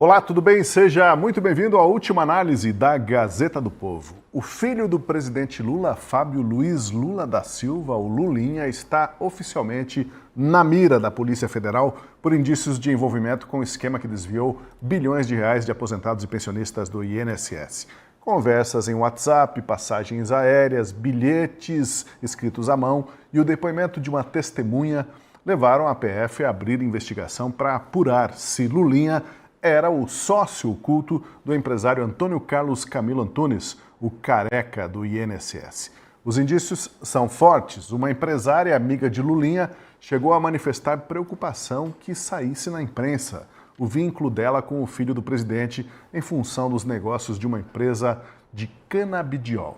Olá, tudo bem? Seja muito bem-vindo à última análise da Gazeta do Povo. O filho do presidente Lula, Fábio Luiz Lula da Silva, o Lulinha, está oficialmente na mira da Polícia Federal por indícios de envolvimento com o esquema que desviou bilhões de reais de aposentados e pensionistas do INSS. Conversas em WhatsApp, passagens aéreas, bilhetes escritos à mão e o depoimento de uma testemunha levaram a PF a abrir investigação para apurar se Lulinha era o sócio oculto do empresário Antônio Carlos Camilo Antunes, o careca do INSS. Os indícios são fortes. Uma empresária amiga de Lulinha chegou a manifestar preocupação que saísse na imprensa o vínculo dela com o filho do presidente em função dos negócios de uma empresa de canabidiol.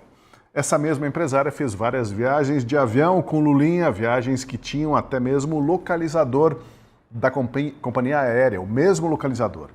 Essa mesma empresária fez várias viagens de avião com Lulinha, viagens que tinham até mesmo localizador da companhia aérea, o mesmo localizador.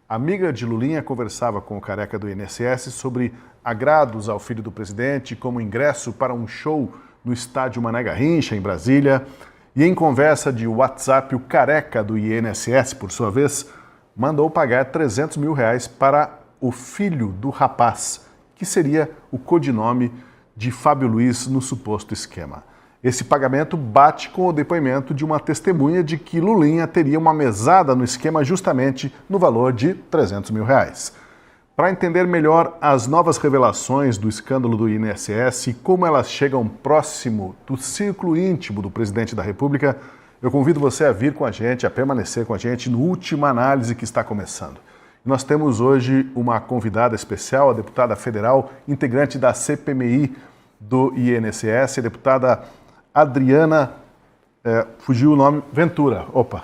A amiga de Lulinha conversava com o careca do INSS sobre agrados ao filho do presidente, como ingresso para um show no estádio Mané Garrincha, em Brasília. E em conversa de WhatsApp, o careca do INSS, por sua vez, mandou pagar 300 mil reais para o filho do rapaz, que seria o codinome de Fábio Luiz no suposto esquema. Esse pagamento bate com o depoimento de uma testemunha de que Lulinha teria uma mesada no esquema justamente no valor de 300 mil reais. Para entender melhor as novas revelações do escândalo do INSS e como elas chegam próximo do círculo íntimo do presidente da República, eu convido você a vir com a gente, a permanecer com a gente no Última Análise que está começando. Nós temos hoje uma convidada especial, a deputada federal, integrante da CPMI do INSS, a deputada Adriana, fugiu o nome, Ventura. Opa,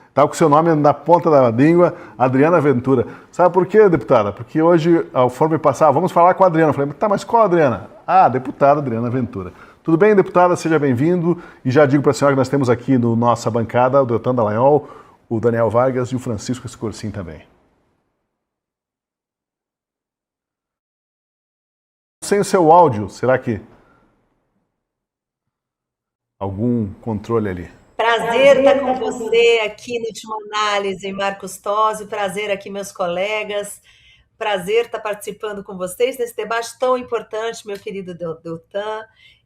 estava com o seu nome na ponta da língua, Adriana Ventura. Sabe por quê, deputada? Porque hoje, ao for me passar, vamos falar com a Adriana. Eu falei, tá, mas qual Adriana? Ah, deputada Adriana Ventura. Tudo bem, deputada? Seja bem-vindo. E já digo para a senhora que nós temos aqui no nossa bancada o Deltan Dallagnol, o Daniel Vargas e o Francisco Escorcim também. Sem o seu áudio, será que algum controle ali? Prazer estar com você aqui no Última Análise, Marcos Tosi. Prazer aqui, meus colegas. Prazer estar participando com vocês nesse debate tão importante, meu querido Deltan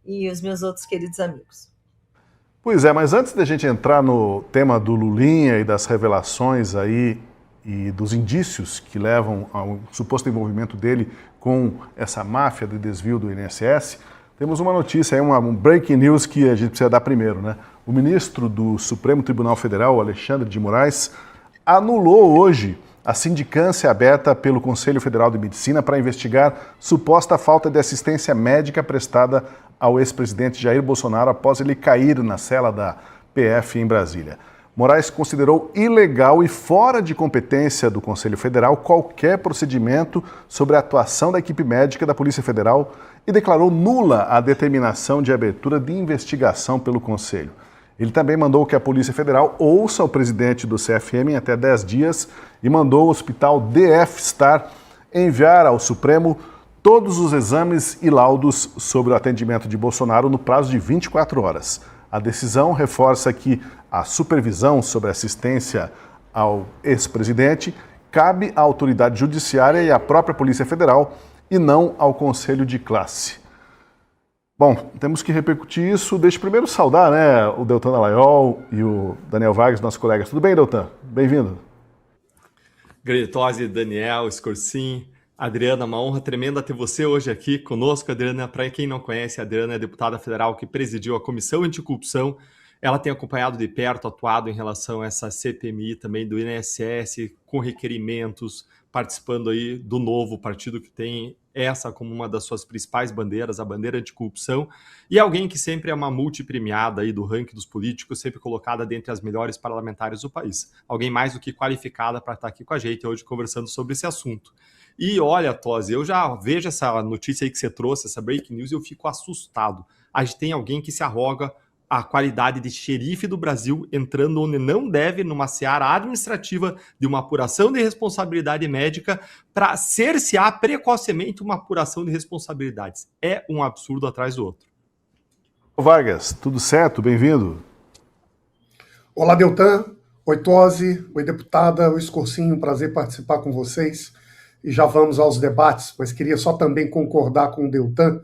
e os meus outros queridos amigos. Pois é, mas antes da gente entrar no tema do Lulinha e das revelações aí e dos indícios que levam ao suposto envolvimento dele com essa máfia de desvio do INSS, temos uma notícia aí, um breaking news que a gente precisa dar primeiro, né? O ministro do Supremo Tribunal Federal, Alexandre de Moraes, anulou hoje a sindicância aberta pelo Conselho Federal de Medicina para investigar suposta falta de assistência médica prestada ao ex-presidente Jair Bolsonaro após ele cair na cela da PF em Brasília. Moraes considerou ilegal e fora de competência do Conselho Federal qualquer procedimento sobre a atuação da equipe médica da Polícia Federal e declarou nula a determinação de abertura de investigação pelo Conselho. Ele também mandou que a Polícia Federal ouça o presidente do CFM em até 10 dias e mandou o hospital DF Star enviar ao Supremo todos os exames e laudos sobre o atendimento de Bolsonaro no prazo de 24 horas. A decisão reforça que a supervisão sobre a assistência ao ex-presidente cabe à autoridade judiciária e à própria Polícia Federal e não ao Conselho de Classe. Bom, temos que repercutir isso. Deixa eu primeiro saudar, né, o Deltan Dallagnol e o Daniel Vargas, nossos colegas. Tudo bem, Deltan? Bem-vindo. Grande Tosi, Daniel, Escorcim, Adriana, uma honra tremenda ter você hoje aqui conosco, Adriana. Para quem não conhece, a Adriana é deputada federal que presidiu a Comissão Anticorrupção. Ela tem acompanhado de perto, atuado em relação a essa CPMI também do INSS, com requerimentos, participando aí do novo partido que tem essa como uma das suas principais bandeiras, a bandeira anticorrupção, e alguém que sempre é uma multipremiada aí do ranking dos políticos, sempre colocada dentre as melhores parlamentares do país. Alguém mais do que qualificada para estar aqui com a gente hoje conversando sobre esse assunto. E olha, Tosi, eu já vejo essa notícia aí que você trouxe, essa breaking news, e eu fico assustado. A gente tem alguém que se arroga a qualidade de xerife do Brasil entrando onde não deve, numa seara administrativa de uma apuração de responsabilidade médica para cercear precocemente uma apuração de responsabilidades. É um absurdo atrás do outro. Vargas, tudo certo? Bem-vindo. Olá, Deltan. Oi, Tosi, oi, deputada, oi, Escorcinho, um prazer participar com vocês. E já vamos aos debates, mas queria só também concordar com o Deltan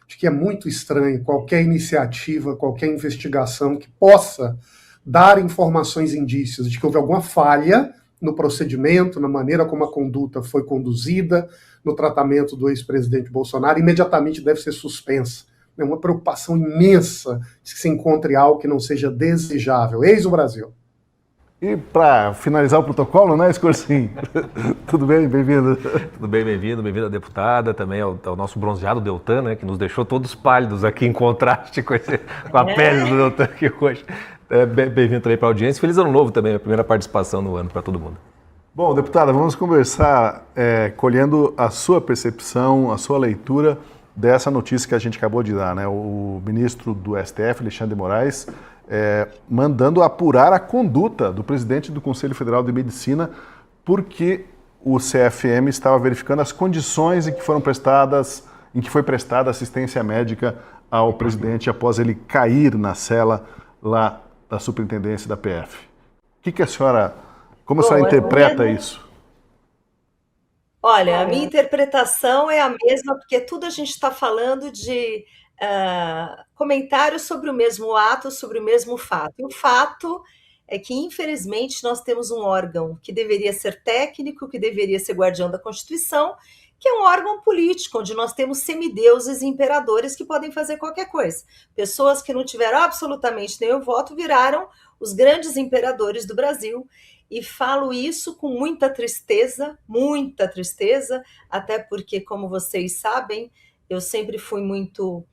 de que é muito estranho qualquer iniciativa, qualquer investigação que possa dar informações, indícios de que houve alguma falha no procedimento, na maneira como a conduta foi conduzida, no tratamento do ex-presidente Bolsonaro, imediatamente deve ser suspensa. É uma preocupação imensa de que se encontre algo que não seja desejável. Eis o Brasil. E para finalizar o protocolo, né, Escorcinho? Tudo bem? Bem-vindo. Tudo bem, bem-vindo a deputada, também ao nosso bronzeado Deltan, né, que nos deixou todos pálidos aqui em contraste com a pele do Deltan aqui hoje. Bem-vindo também para a audiência. Feliz ano novo também, a primeira participação no ano para todo mundo. Bom, deputada, vamos conversar colhendo a sua percepção, a sua leitura dessa notícia que a gente acabou de dar, né? O ministro do STF, Alexandre de Moraes, mandando apurar a conduta do presidente do Conselho Federal de Medicina, porque o CFM estava verificando as condições em que foi prestada assistência médica ao presidente após ele cair na cela lá da superintendência da PF. Como a senhora interpreta isso? Olha, a minha interpretação é a mesma, porque tudo a gente está falando de comentários sobre o mesmo ato, sobre o mesmo fato. E o fato é que, infelizmente, nós temos um órgão que deveria ser técnico, que deveria ser guardião da Constituição, que é um órgão político, onde nós temos semideuses e imperadores que podem fazer qualquer coisa. Pessoas que não tiveram absolutamente nenhum voto viraram os grandes imperadores do Brasil. E falo isso com muita tristeza, até porque, como vocês sabem, eu sempre fui muito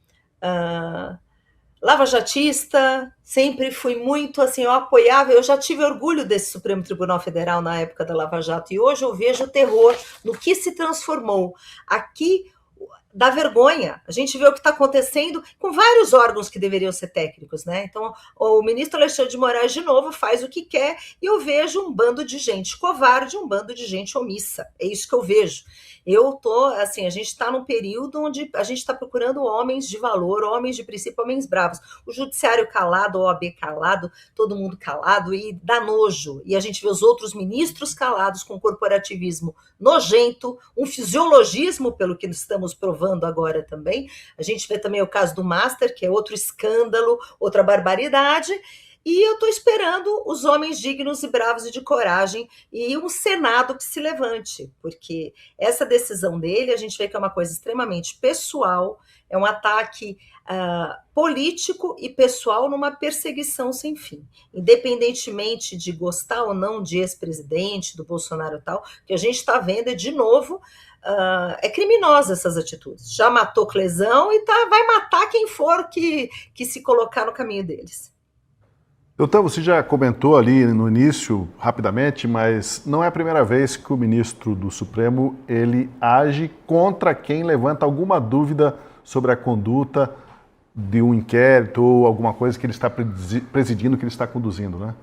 lavajatista, sempre fui muito assim, eu já tive orgulho desse Supremo Tribunal Federal na época da Lava Jato, e hoje eu vejo o terror no que se transformou. Aqui dá vergonha. A gente vê o que está acontecendo com vários órgãos que deveriam ser técnicos, né? Então, o ministro Alexandre de Moraes, de novo, faz o que quer, e eu vejo um bando de gente covarde, um bando de gente omissa. É isso que eu vejo. A gente está num período onde a gente está procurando homens de valor, homens de princípio, homens bravos. O judiciário calado, o OAB calado, todo mundo calado, e dá nojo. E a gente vê os outros ministros calados com corporativismo nojento, um fisiologismo, pelo que estamos provando agora também. A gente vê também o caso do Master, que é outro escândalo, outra barbaridade. E eu estou esperando os homens dignos e bravos e de coragem e um Senado que se levante, porque essa decisão dele, a gente vê que é uma coisa extremamente pessoal, é um ataque político e pessoal numa perseguição sem fim. Independentemente de gostar ou não de ex-presidente, do Bolsonaro e tal, o que a gente está vendo é, de novo, é criminosa essas atitudes. Já matou Clesão e vai matar quem for que se colocar no caminho deles. Doutor, você já comentou ali no início, rapidamente, mas não é a primeira vez que o ministro do Supremo ele age contra quem levanta alguma dúvida sobre a conduta de um inquérito ou alguma coisa que ele está presidindo, que ele está conduzindo, né?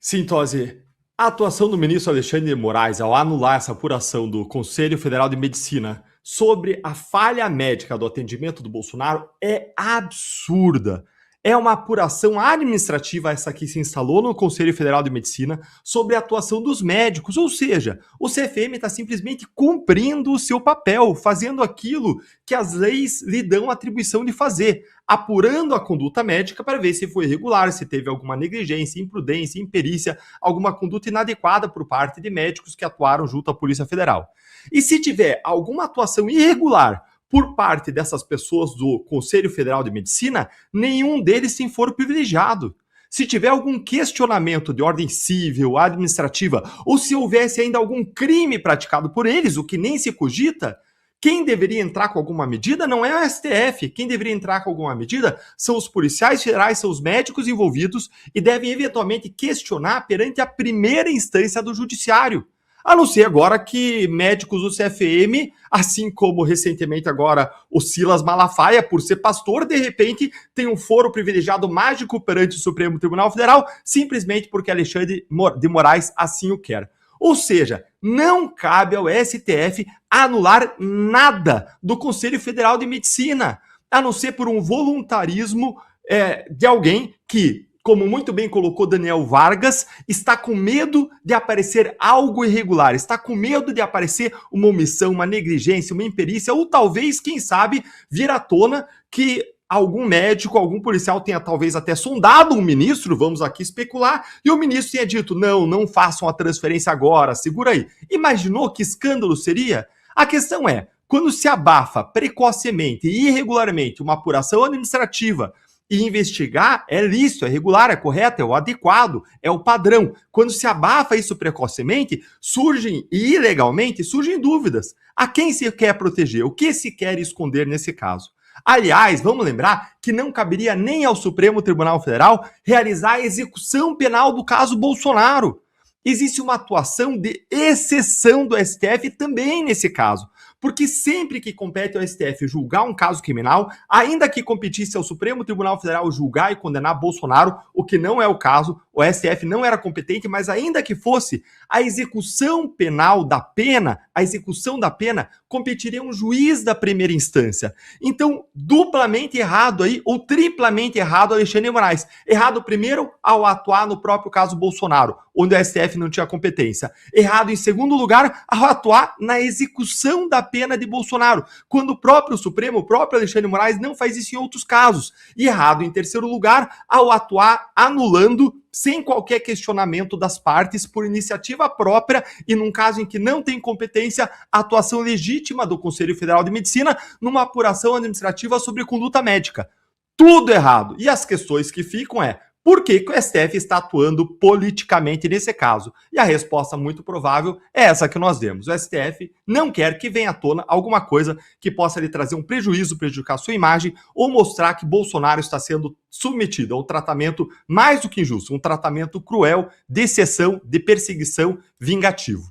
Sim, Tosi. A atuação do ministro Alexandre de Moraes ao anular essa apuração do Conselho Federal de Medicina sobre a falha médica do atendimento do Bolsonaro é absurda. É uma apuração administrativa essa que se instalou no Conselho Federal de Medicina sobre a atuação dos médicos, ou seja, o CFM está simplesmente cumprindo o seu papel, fazendo aquilo que as leis lhe dão a atribuição de fazer, apurando a conduta médica para ver se foi irregular, se teve alguma negligência, imprudência, imperícia, alguma conduta inadequada por parte de médicos que atuaram junto à Polícia Federal. E se tiver alguma atuação irregular por parte dessas pessoas do Conselho Federal de Medicina, nenhum deles tem foro privilegiado. Se tiver algum questionamento de ordem civil, administrativa, ou se houvesse ainda algum crime praticado por eles, o que nem se cogita, quem deveria entrar com alguma medida não é o STF. Quem deveria entrar com alguma medida são os policiais federais, são os médicos envolvidos e devem eventualmente questionar perante a primeira instância do judiciário. A não ser agora que médicos do CFM, assim como recentemente agora o Silas Malafaia, por ser pastor, de repente tem um foro privilegiado mágico perante o Supremo Tribunal Federal, simplesmente porque Alexandre de Moraes assim o quer. Ou seja, não cabe ao STF anular nada do Conselho Federal de Medicina, a não ser por um voluntarismo de alguém que, como muito bem colocou Daniel Vargas, está com medo de aparecer algo irregular, está com medo de aparecer uma omissão, uma negligência, uma imperícia, ou talvez, quem sabe, vir à tona que algum médico, algum policial tenha talvez até sondado um ministro, vamos aqui especular, e o ministro tenha dito, não façam a transferência agora, segura aí. Imaginou que escândalo seria? A questão é, quando se abafa precocemente e irregularmente uma apuração administrativa e investigar, é lícito, é regular, é correto, é o adequado, é o padrão. Quando se abafa isso precocemente, surgem, e ilegalmente, surgem dúvidas. A quem se quer proteger? O que se quer esconder nesse caso? Aliás, vamos lembrar que não caberia nem ao Supremo Tribunal Federal realizar a execução penal do caso Bolsonaro. Existe uma atuação de exceção do STF também nesse caso. Porque sempre que compete ao STF julgar um caso criminal, ainda que competisse ao Supremo Tribunal Federal julgar e condenar Bolsonaro, o que não é o caso, o STF não era competente, mas ainda que fosse, a execução penal da pena, a execução da pena, competiria um juiz da primeira instância. Então, duplamente errado aí, ou triplamente errado Alexandre de Moraes. Errado primeiro ao atuar no próprio caso Bolsonaro, onde o STF não tinha competência. Errado em segundo lugar ao atuar na execução da pena de Bolsonaro, quando o próprio Supremo, o próprio Alexandre de Moraes não faz isso em outros casos. E errado em terceiro lugar ao atuar anulando sem qualquer questionamento das partes, por iniciativa própria e num caso em que não tem competência, a atuação legítima do Conselho Federal de Medicina numa apuração administrativa sobre conduta médica. Tudo errado. E as questões que ficam é, por que o STF está atuando politicamente nesse caso? E a resposta muito provável é essa que nós demos. O STF não quer que venha à tona alguma coisa que possa lhe trazer um prejuízo, prejudicar sua imagem ou mostrar que Bolsonaro está sendo submetido a um tratamento mais do que injusto, um tratamento cruel, de exceção, de perseguição, vingativo.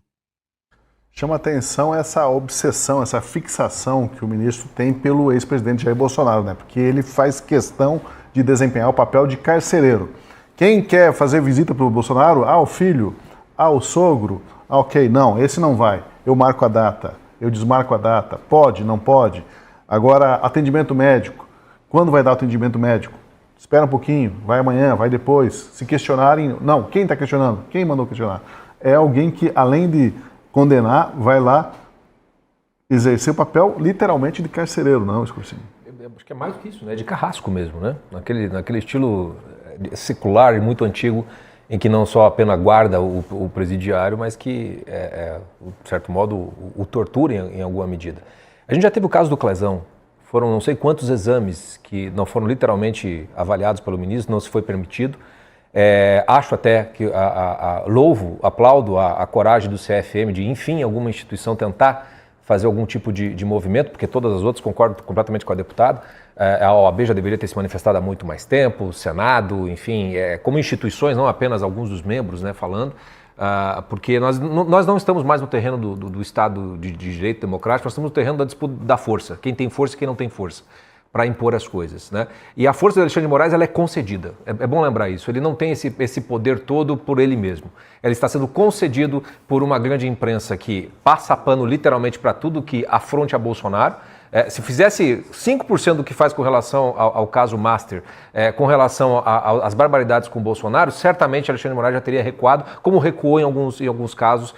Chama atenção essa obsessão, essa fixação que o ministro tem pelo ex-presidente Jair Bolsonaro, né? Porque ele faz questão de desempenhar o papel de carcereiro. Quem quer fazer visita para o Bolsonaro? Ah, o filho? Ah, o sogro? Ah, ok, não, esse não vai. Eu marco a data, eu desmarco a data. Pode, não pode? Agora, atendimento médico. Quando vai dar o atendimento médico? Espera um pouquinho, vai amanhã, vai depois. Se questionarem... Não, quem está questionando? Quem mandou questionar? É alguém que, além de condenar, vai lá exercer o papel, literalmente, de carcereiro, não, Escursinho? Acho que é mais do que isso, né? De carrasco mesmo, né? Naquele estilo secular e muito antigo, em que não só a pena guarda o presidiário, mas que, de certo modo, o tortura em alguma medida. A gente já teve o caso do Clezão. Foram não sei quantos exames que não foram literalmente avaliados pelo ministro, não se foi permitido. Acho até que aplaudo a coragem do CFM de, enfim, alguma instituição tentar fazer algum tipo de movimento, porque todas as outras concordam completamente com a deputada. A OAB já deveria ter se manifestado há muito mais tempo, o Senado, enfim, como instituições, não apenas alguns dos membros, né, falando, porque nós não estamos mais no terreno do Estado de Direito democrático, nós estamos no terreno da disputa da força, quem tem força e quem não tem força, para impor as coisas, né? E a força do Alexandre de Moraes ela é concedida, é bom lembrar isso, ele não tem esse poder todo por ele mesmo, ele está sendo concedido por uma grande imprensa que passa pano literalmente para tudo que afronte a Bolsonaro. Se fizesse 5% do que faz com relação ao caso Master, com relação às barbaridades com o Bolsonaro, certamente Alexandre de Moraes já teria recuado, como recuou em alguns casos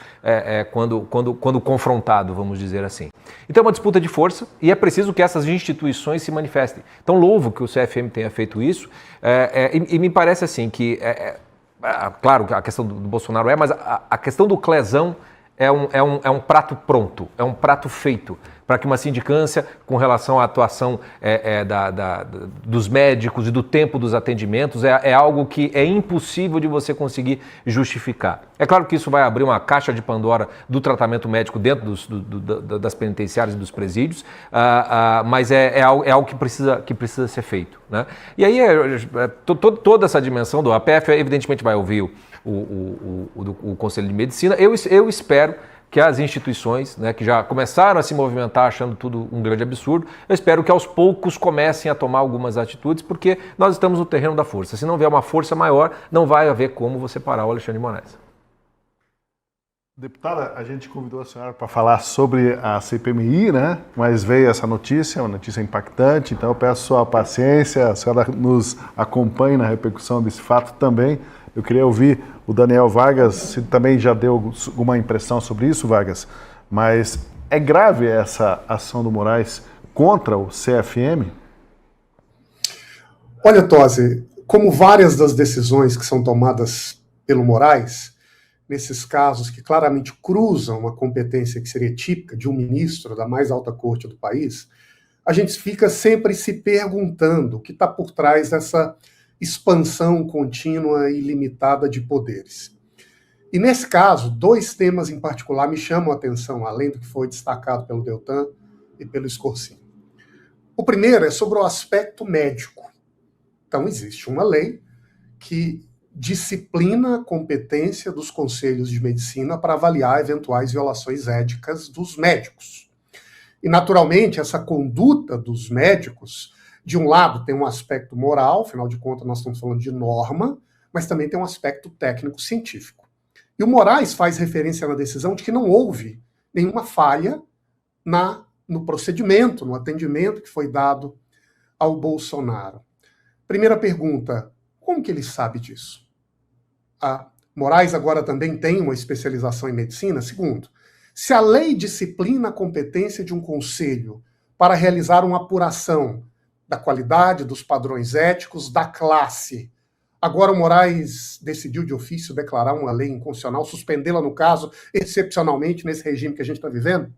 quando confrontado, vamos dizer assim. Então é uma disputa de força e é preciso que essas instituições se manifestem. Então louvo que o CFM tenha feito isso e me parece assim que, claro, a questão do Bolsonaro mas a questão do Clezão é um prato pronto, é um prato feito para que uma sindicância, com relação à atuação dos médicos e do tempo dos atendimentos, é algo que é impossível de você conseguir justificar. É claro que isso vai abrir uma caixa de Pandora do tratamento médico dentro das penitenciárias e dos presídios, mas é algo que precisa ser feito, né? E aí toda essa dimensão do APF, evidentemente vai ouvir o Conselho de Medicina. Eu espero que as instituições, né, que já começaram a se movimentar achando tudo um grande absurdo, eu espero que aos poucos comecem a tomar algumas atitudes, porque nós estamos no terreno da força. Se não vier uma força maior, não vai haver como você parar o Alexandre de Moraes. Deputada, a gente convidou a senhora para falar sobre a CPMI, né? Mas veio essa notícia, uma notícia impactante, então eu peço sua paciência, a senhora nos acompanhe na repercussão desse fato também. Eu queria ouvir o Daniel Vargas, se também já deu alguma impressão sobre isso, Vargas, mas é grave essa ação do Moraes contra o CFM? Olha, Tosi, como várias das decisões que são tomadas pelo Moraes, nesses casos que claramente cruzam uma competência que seria típica de um ministro da mais alta corte do país, a gente fica sempre se perguntando o que está por trás dessa expansão contínua e ilimitada de poderes. E nesse caso, dois temas em particular me chamam a atenção, além do que foi destacado pelo Deltan e pelo Scorsin. O primeiro é sobre o aspecto médico. Então, existe uma lei que disciplina a competência dos conselhos de medicina para avaliar eventuais violações éticas dos médicos. E, naturalmente, essa conduta dos médicos, de um lado, tem um aspecto moral, afinal de contas, nós estamos falando de norma, mas também tem um aspecto técnico-científico. E o Moraes faz referência na decisão de que não houve nenhuma falha no procedimento, no atendimento que foi dado ao Bolsonaro. Primeira pergunta, como que ele sabe disso? A Moraes agora também tem uma especialização em medicina. Segundo, se a lei disciplina a competência de um conselho para realizar uma apuração da qualidade, dos padrões éticos, da classe, agora o Moraes decidiu de ofício declarar uma lei inconstitucional, suspendê-la no caso, excepcionalmente, nesse regime que a gente está vivendo?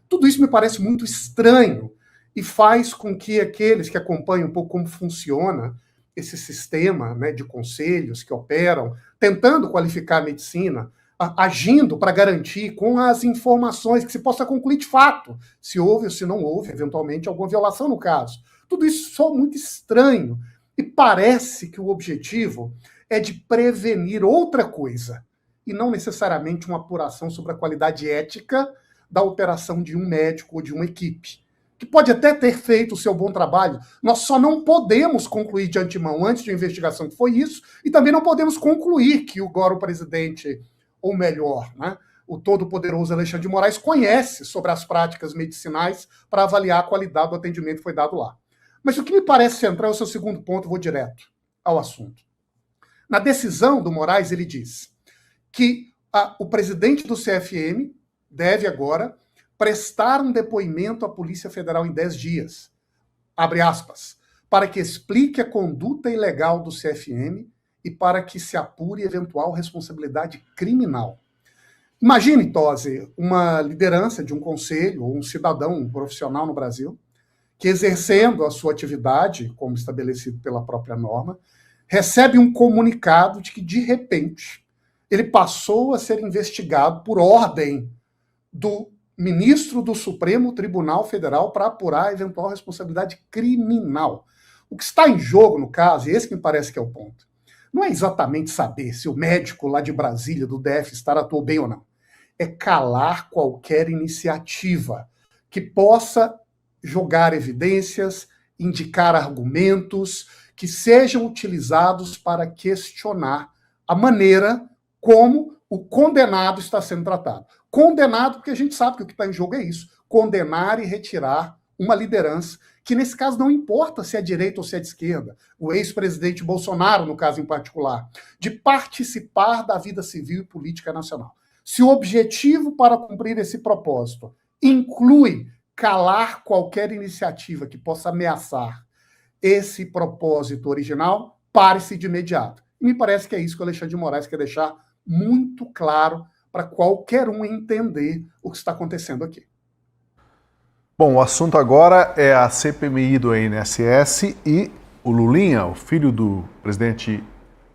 Tudo isso me parece muito estranho e faz com que aqueles que acompanham um pouco como funciona esse sistema, né, de conselhos que operam, tentando qualificar a medicina, agindo para garantir com as informações que se possa concluir de fato se houve ou se não houve, eventualmente, alguma violação no caso. Tudo isso soa muito estranho e parece que o objetivo é de prevenir outra coisa e não necessariamente uma apuração sobre a qualidade ética da operação de um médico ou de uma equipe, que pode até ter feito o seu bom trabalho. Nós só não podemos concluir de antemão, antes de uma investigação, que foi isso, e também não podemos concluir que agora o presidente, ou melhor, né, o todo-poderoso Alexandre de Moraes conhece sobre as práticas medicinais para avaliar a qualidade do atendimento que foi dado lá. Mas o que me parece central é o seu segundo ponto, vou direto ao assunto. Na decisão do Moraes, ele diz que o presidente do CFM deve agora prestar um depoimento à Polícia Federal em 10 dias, abre aspas, para que explique a conduta ilegal do CFM e para que se apure eventual responsabilidade criminal. Imagine, Tosi, uma liderança de um conselho ou um cidadão, um profissional no Brasil, que exercendo a sua atividade, como estabelecido pela própria norma, recebe um comunicado de que, de repente, ele passou a ser investigado por ordem do ministro do Supremo Tribunal Federal para apurar a eventual responsabilidade criminal. O que está em jogo, no caso, e esse que me parece que é o ponto, não é exatamente saber se o médico lá de Brasília, do DF, atuou bem ou não. É calar qualquer iniciativa que possa jogar evidências, indicar argumentos que sejam utilizados para questionar a maneira como o condenado está sendo tratado. Condenado, porque a gente sabe que o que está em jogo é isso, condenar e retirar uma liderança, que nesse caso não importa se é direita ou se é de esquerda, o ex-presidente Bolsonaro, no caso em particular, de participar da vida civil e política nacional. Se o objetivo para cumprir esse propósito inclui calar qualquer iniciativa que possa ameaçar esse propósito original, pare-se de imediato. E me parece que é isso que o Alexandre de Moraes quer deixar muito claro para qualquer um entender o que está acontecendo aqui. Bom, o assunto agora é a CPMI do INSS e o Lulinha, o filho do presidente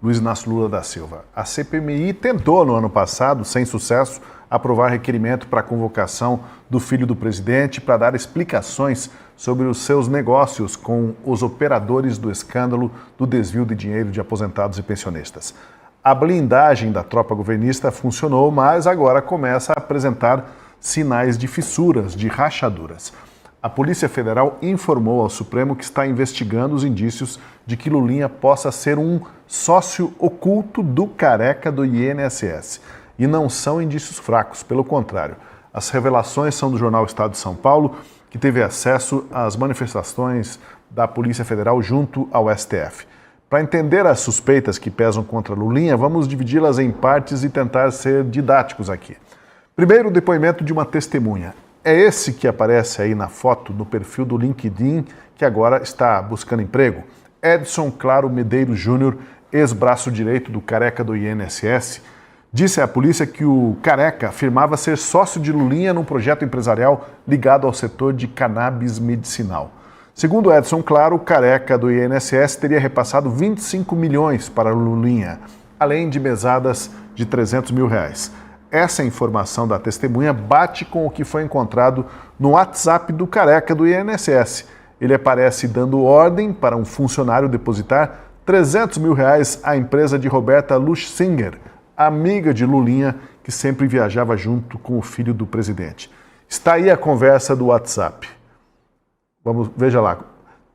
Luiz Inácio Lula da Silva. A CPMI tentou, no ano passado, sem sucesso, aprovar requerimento para a convocação do filho do presidente para dar explicações sobre os seus negócios com os operadores do escândalo do desvio de dinheiro de aposentados e pensionistas. A blindagem da tropa governista funcionou, mas agora começa a apresentar sinais de fissuras, de rachaduras. A Polícia Federal informou ao Supremo que está investigando os indícios de que Lulinha possa ser um sócio oculto do careca do INSS. E não são indícios fracos, pelo contrário. As revelações são do jornal Estado de São Paulo, que teve acesso às manifestações da Polícia Federal junto ao STF. Para entender as suspeitas que pesam contra Lulinha, vamos dividi-las em partes e tentar ser didáticos aqui. Primeiro, o depoimento de uma testemunha. É esse que aparece aí na foto, no perfil do LinkedIn, que agora está buscando emprego. Edson Claro Medeiros Júnior, ex-braço direito do Careca do INSS, disse à polícia que o Careca afirmava ser sócio de Lulinha num projeto empresarial ligado ao setor de cannabis medicinal. Segundo Edson Claro, o Careca do INSS teria repassado 25 milhões para Lulinha, além de mesadas de R$300 mil. Essa informação da testemunha bate com o que foi encontrado no WhatsApp do Careca do INSS. Ele aparece dando ordem para um funcionário depositar R$300 mil à empresa de Roberta Luchsinger, amiga de Lulinha, que sempre viajava junto com o filho do presidente. Está aí a conversa do WhatsApp. Veja lá.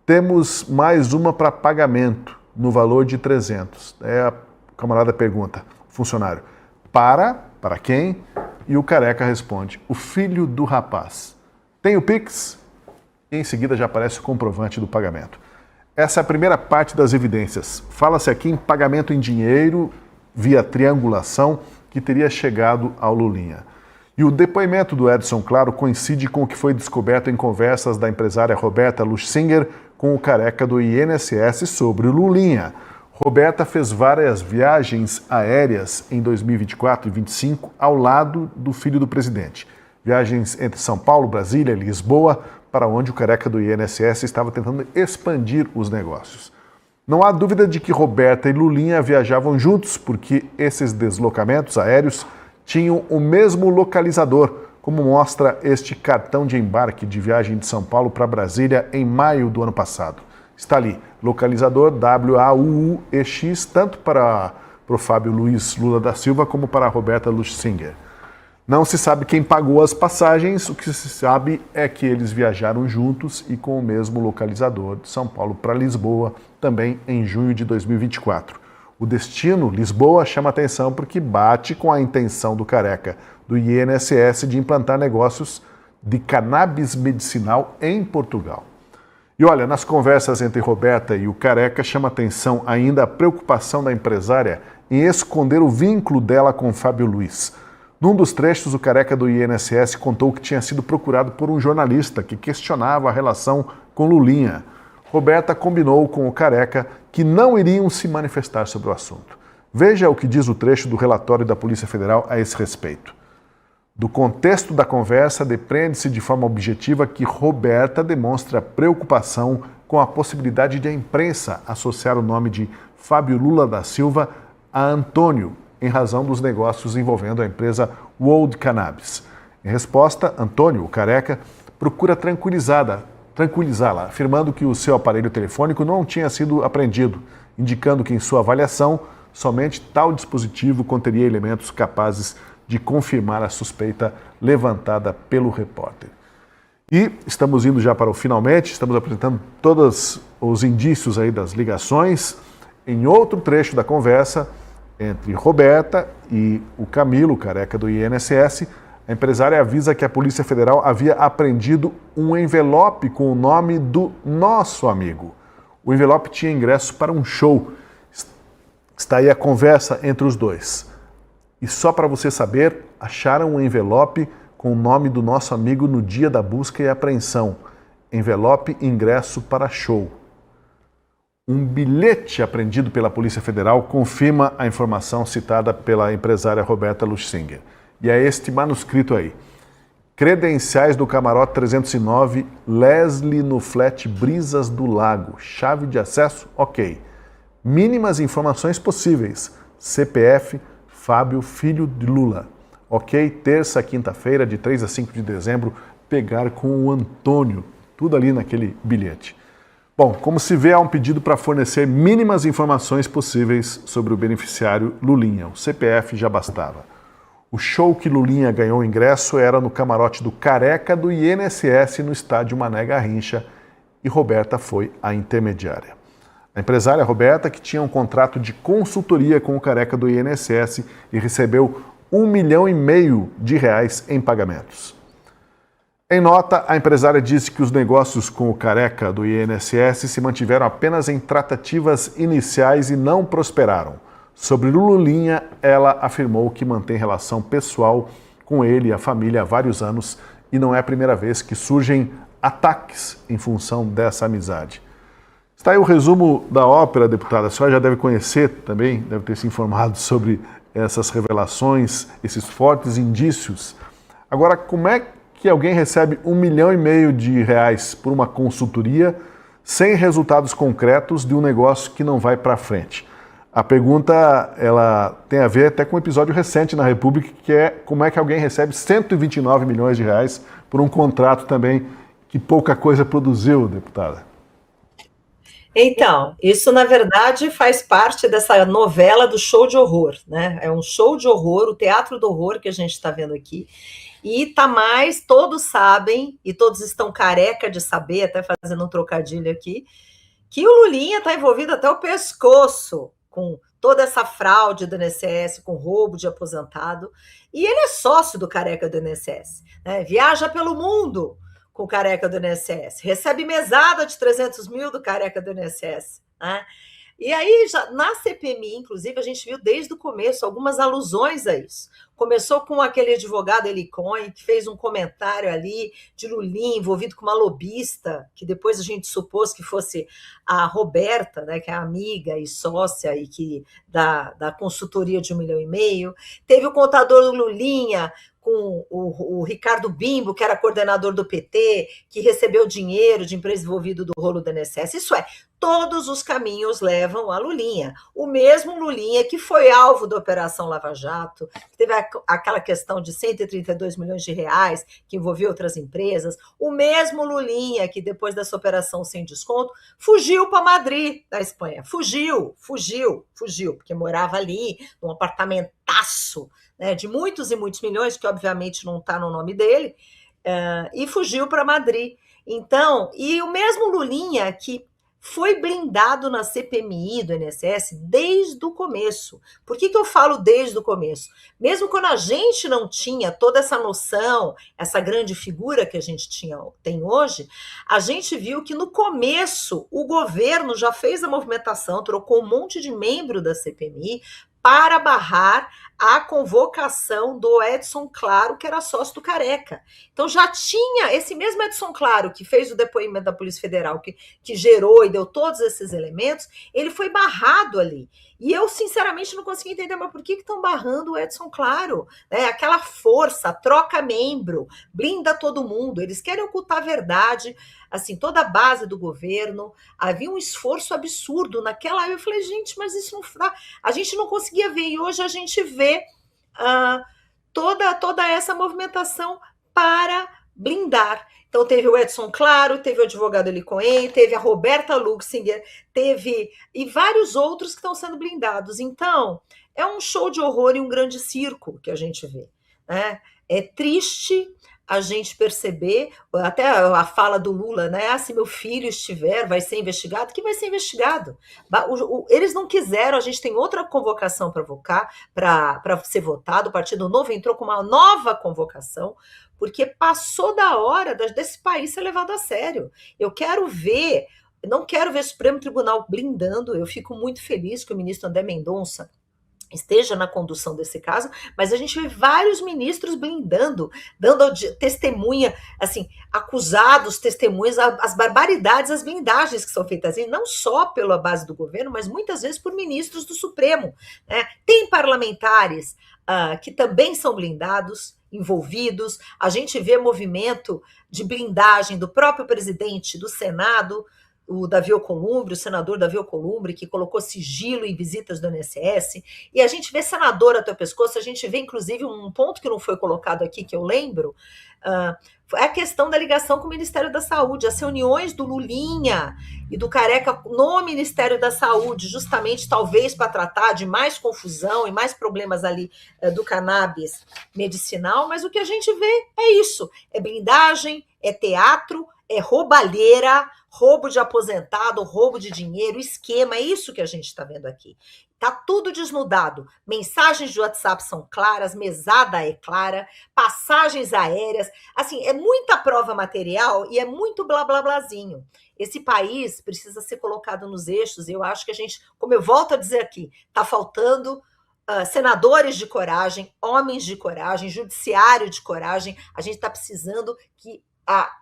Temos mais uma para pagamento no valor de 300. A camarada pergunta, funcionário, para quem? E o Careca responde, o filho do rapaz. Tem o Pix? E em seguida já aparece o comprovante do pagamento. Essa é a primeira parte das evidências. Fala-se aqui em pagamento em dinheiro via triangulação que teria chegado ao Lulinha. E o depoimento do Edson Claro coincide com o que foi descoberto em conversas da empresária Roberta Luchsinger com o Careca do INSS sobre o Lulinha. Roberta fez várias viagens aéreas em 2024 e 2025 ao lado do filho do presidente. Viagens entre São Paulo, Brasília e Lisboa, para onde o Careca do INSS estava tentando expandir os negócios. Não há dúvida de que Roberta e Lulinha viajavam juntos, porque esses deslocamentos aéreos tinham o mesmo localizador, como mostra este cartão de embarque de viagem de São Paulo para Brasília em maio do ano passado. Está ali, localizador WAUUEX, tanto para o Fábio Luiz Lula da Silva como para a Roberta Luchsinger. Não se sabe quem pagou as passagens, o que se sabe é que eles viajaram juntos e com o mesmo localizador de São Paulo para Lisboa, também em junho de 2024. O destino, Lisboa, chama atenção porque bate com a intenção do Careca do INSS de implantar negócios de cannabis medicinal em Portugal. E olha, nas conversas entre Roberta e o Careca chama atenção ainda a preocupação da empresária em esconder o vínculo dela com Fábio Luiz. Num dos trechos, o Careca do INSS contou que tinha sido procurado por um jornalista que questionava a relação com Lulinha. Roberta combinou com o Careca que não iriam se manifestar sobre o assunto. Veja o que diz o trecho do relatório da Polícia Federal a esse respeito. Do contexto da conversa, depreende-se de forma objetiva que Roberta demonstra preocupação com a possibilidade de a imprensa associar o nome de Fábio Lula da Silva a Antônio, em razão dos negócios envolvendo a empresa World Cannabis. Em resposta, Antônio, o Careca, procura tranquilizá-la, afirmando que o seu aparelho telefônico não tinha sido apreendido, indicando que em sua avaliação, somente tal dispositivo conteria elementos capazes de confirmar a suspeita levantada pelo repórter. E estamos indo já para o finalmente, estamos apresentando todos os indícios aí das ligações. Em outro trecho da conversa, entre Roberta e o Camilo, Careca do INSS, a empresária avisa que a Polícia Federal havia apreendido um envelope com o nome do nosso amigo. O envelope tinha ingresso para um show. Está aí a conversa entre os dois. E só para você saber, acharam um envelope com o nome do nosso amigo no dia da busca e apreensão. Envelope ingresso para show. Um bilhete apreendido pela Polícia Federal confirma a informação citada pela empresária Roberta Luchsinger. E é este manuscrito aí. Credenciais do camarote 309, Leslie no flat Brisas do Lago. Chave de acesso? Ok. Mínimas informações possíveis. CPF, Fábio, filho de Lula. Ok, terça, quinta-feira, de 3 a 5 de dezembro, pegar com o Antônio. Tudo ali naquele bilhete. Bom, como se vê, há um pedido para fornecer mínimas informações possíveis sobre o beneficiário Lulinha. O CPF já bastava. O show que Lulinha ganhou ingresso era no camarote do Careca do INSS no estádio Mané Garrincha e Roberta foi a intermediária. A empresária Roberta, que tinha um contrato de consultoria com o Careca do INSS e recebeu 1,5 milhão de reais em pagamentos. Em nota, a empresária disse que os negócios com o Careca do INSS se mantiveram apenas em tratativas iniciais e não prosperaram. Sobre Lulinha, ela afirmou que mantém relação pessoal com ele e a família há vários anos e não é a primeira vez que surgem ataques em função dessa amizade. Está aí o resumo da ópera, deputada. A senhora já deve conhecer também, deve ter se informado sobre essas revelações, esses fortes indícios. Agora, como é que alguém recebe 1,5 milhão de reais por uma consultoria sem resultados concretos de um negócio que não vai para frente? A pergunta ela tem a ver até com um episódio recente na República, que é como é que alguém recebe 129 milhões de reais por um contrato também que pouca coisa produziu, deputada. Então, isso na verdade faz parte dessa novela do show de horror, né? É um show de horror, o teatro do horror que a gente está vendo aqui. E tá mais, todos sabem, e todos estão careca de saber, até fazendo um trocadilho aqui, que o Lulinha está envolvido até o pescoço com toda essa fraude do INSS, com roubo de aposentado, e ele é sócio do Careca do INSS, né? Viaja pelo mundo com o Careca do INSS, recebe mesada de 300 mil do Careca do INSS, né? E aí, já, na CPMI, inclusive, a gente viu desde o começo algumas alusões a isso. Começou com aquele advogado Eli Cohen, que fez um comentário ali de Lulinha envolvido com uma lobista, que depois a gente supôs que fosse a Roberta, né, que é amiga e sócia e que da consultoria de 1,5 milhão. Teve o contador do Lulinha com o Ricardo Bimbo, que era coordenador do PT, que recebeu dinheiro de empresa envolvida do rolo do INSS. Isso é, todos os caminhos levam a Lulinha. O mesmo Lulinha que foi alvo da Operação Lava Jato, que teve aquela questão de 132 milhões de reais, que envolveu outras empresas. O mesmo Lulinha que, depois dessa operação sem desconto, fugiu para Madrid, da Espanha. Fugiu, porque morava ali, num apartamentaço, né, de muitos e muitos milhões, que obviamente não está no nome dele, e fugiu para Madrid. Então, e o mesmo Lulinha que foi blindado na CPMI do INSS desde o começo. Por que eu falo desde o começo? Mesmo quando a gente não tinha toda essa noção, essa grande figura que a gente tem hoje, a gente viu que no começo o governo já fez a movimentação, trocou um monte de membro da CPMI para barrar a convocação do Edson Claro, que era sócio do Careca. Então já tinha esse mesmo Edson Claro, que fez o depoimento da Polícia Federal, que gerou e deu todos esses elementos, ele foi barrado ali. E eu, sinceramente, não consegui entender, mas por que estão barrando o Edson Claro? Aquela força, troca membro, blinda todo mundo, eles querem ocultar a verdade, assim, toda a base do governo. Havia um esforço absurdo naquela. Eu falei, gente, mas isso não dá. A gente não conseguia ver, e hoje a gente vê toda essa movimentação para blindar. Então teve o Edson Claro, teve o advogado Eli Cohen, teve a Roberta Luxinger, teve e vários outros que estão sendo blindados. Então, é um show de horror e um grande circo que a gente vê, né? É triste a gente perceber, até a fala do Lula, né? Se meu filho estiver, vai ser investigado. Que vai ser investigado? Eles não quiseram, a gente tem outra convocação para ser votado, o Partido Novo entrou com uma nova convocação, porque passou da hora desse país ser levado a sério. Eu não quero ver o Supremo Tribunal blindando, eu fico muito feliz que o ministro André Mendonça esteja na condução desse caso, mas a gente vê vários ministros blindando, dando testemunha, assim, acusados, testemunhas, as barbaridades, as blindagens que são feitas, e não só pela base do governo, mas muitas vezes por ministros do Supremo, né? Tem parlamentares que também são blindados, envolvidos, a gente vê movimento de blindagem do próprio presidente do Senado, o Davi Alcolumbre, o senador Davi Alcolumbre, que colocou sigilo em visitas do INSS, e a gente vê senador até o pescoço, a gente vê, inclusive, um ponto que não foi colocado aqui, que eu lembro, é a questão da ligação com o Ministério da Saúde, as reuniões do Lulinha e do Careca no Ministério da Saúde, justamente, talvez, para tratar de mais confusão e mais problemas ali do cannabis medicinal, mas o que a gente vê é isso, é blindagem, é teatro, é roubalheira, roubo de aposentado, roubo de dinheiro, esquema, é isso que a gente está vendo aqui. Tá tudo desnudado. Mensagens de WhatsApp são claras, mesada é clara, passagens aéreas, assim, é muita prova material e é muito blá blá blázinho. Esse país precisa ser colocado nos eixos, e eu acho que a gente, como eu volto a dizer aqui, tá faltando senadores de coragem, homens de coragem, judiciário de coragem. A gente está precisando que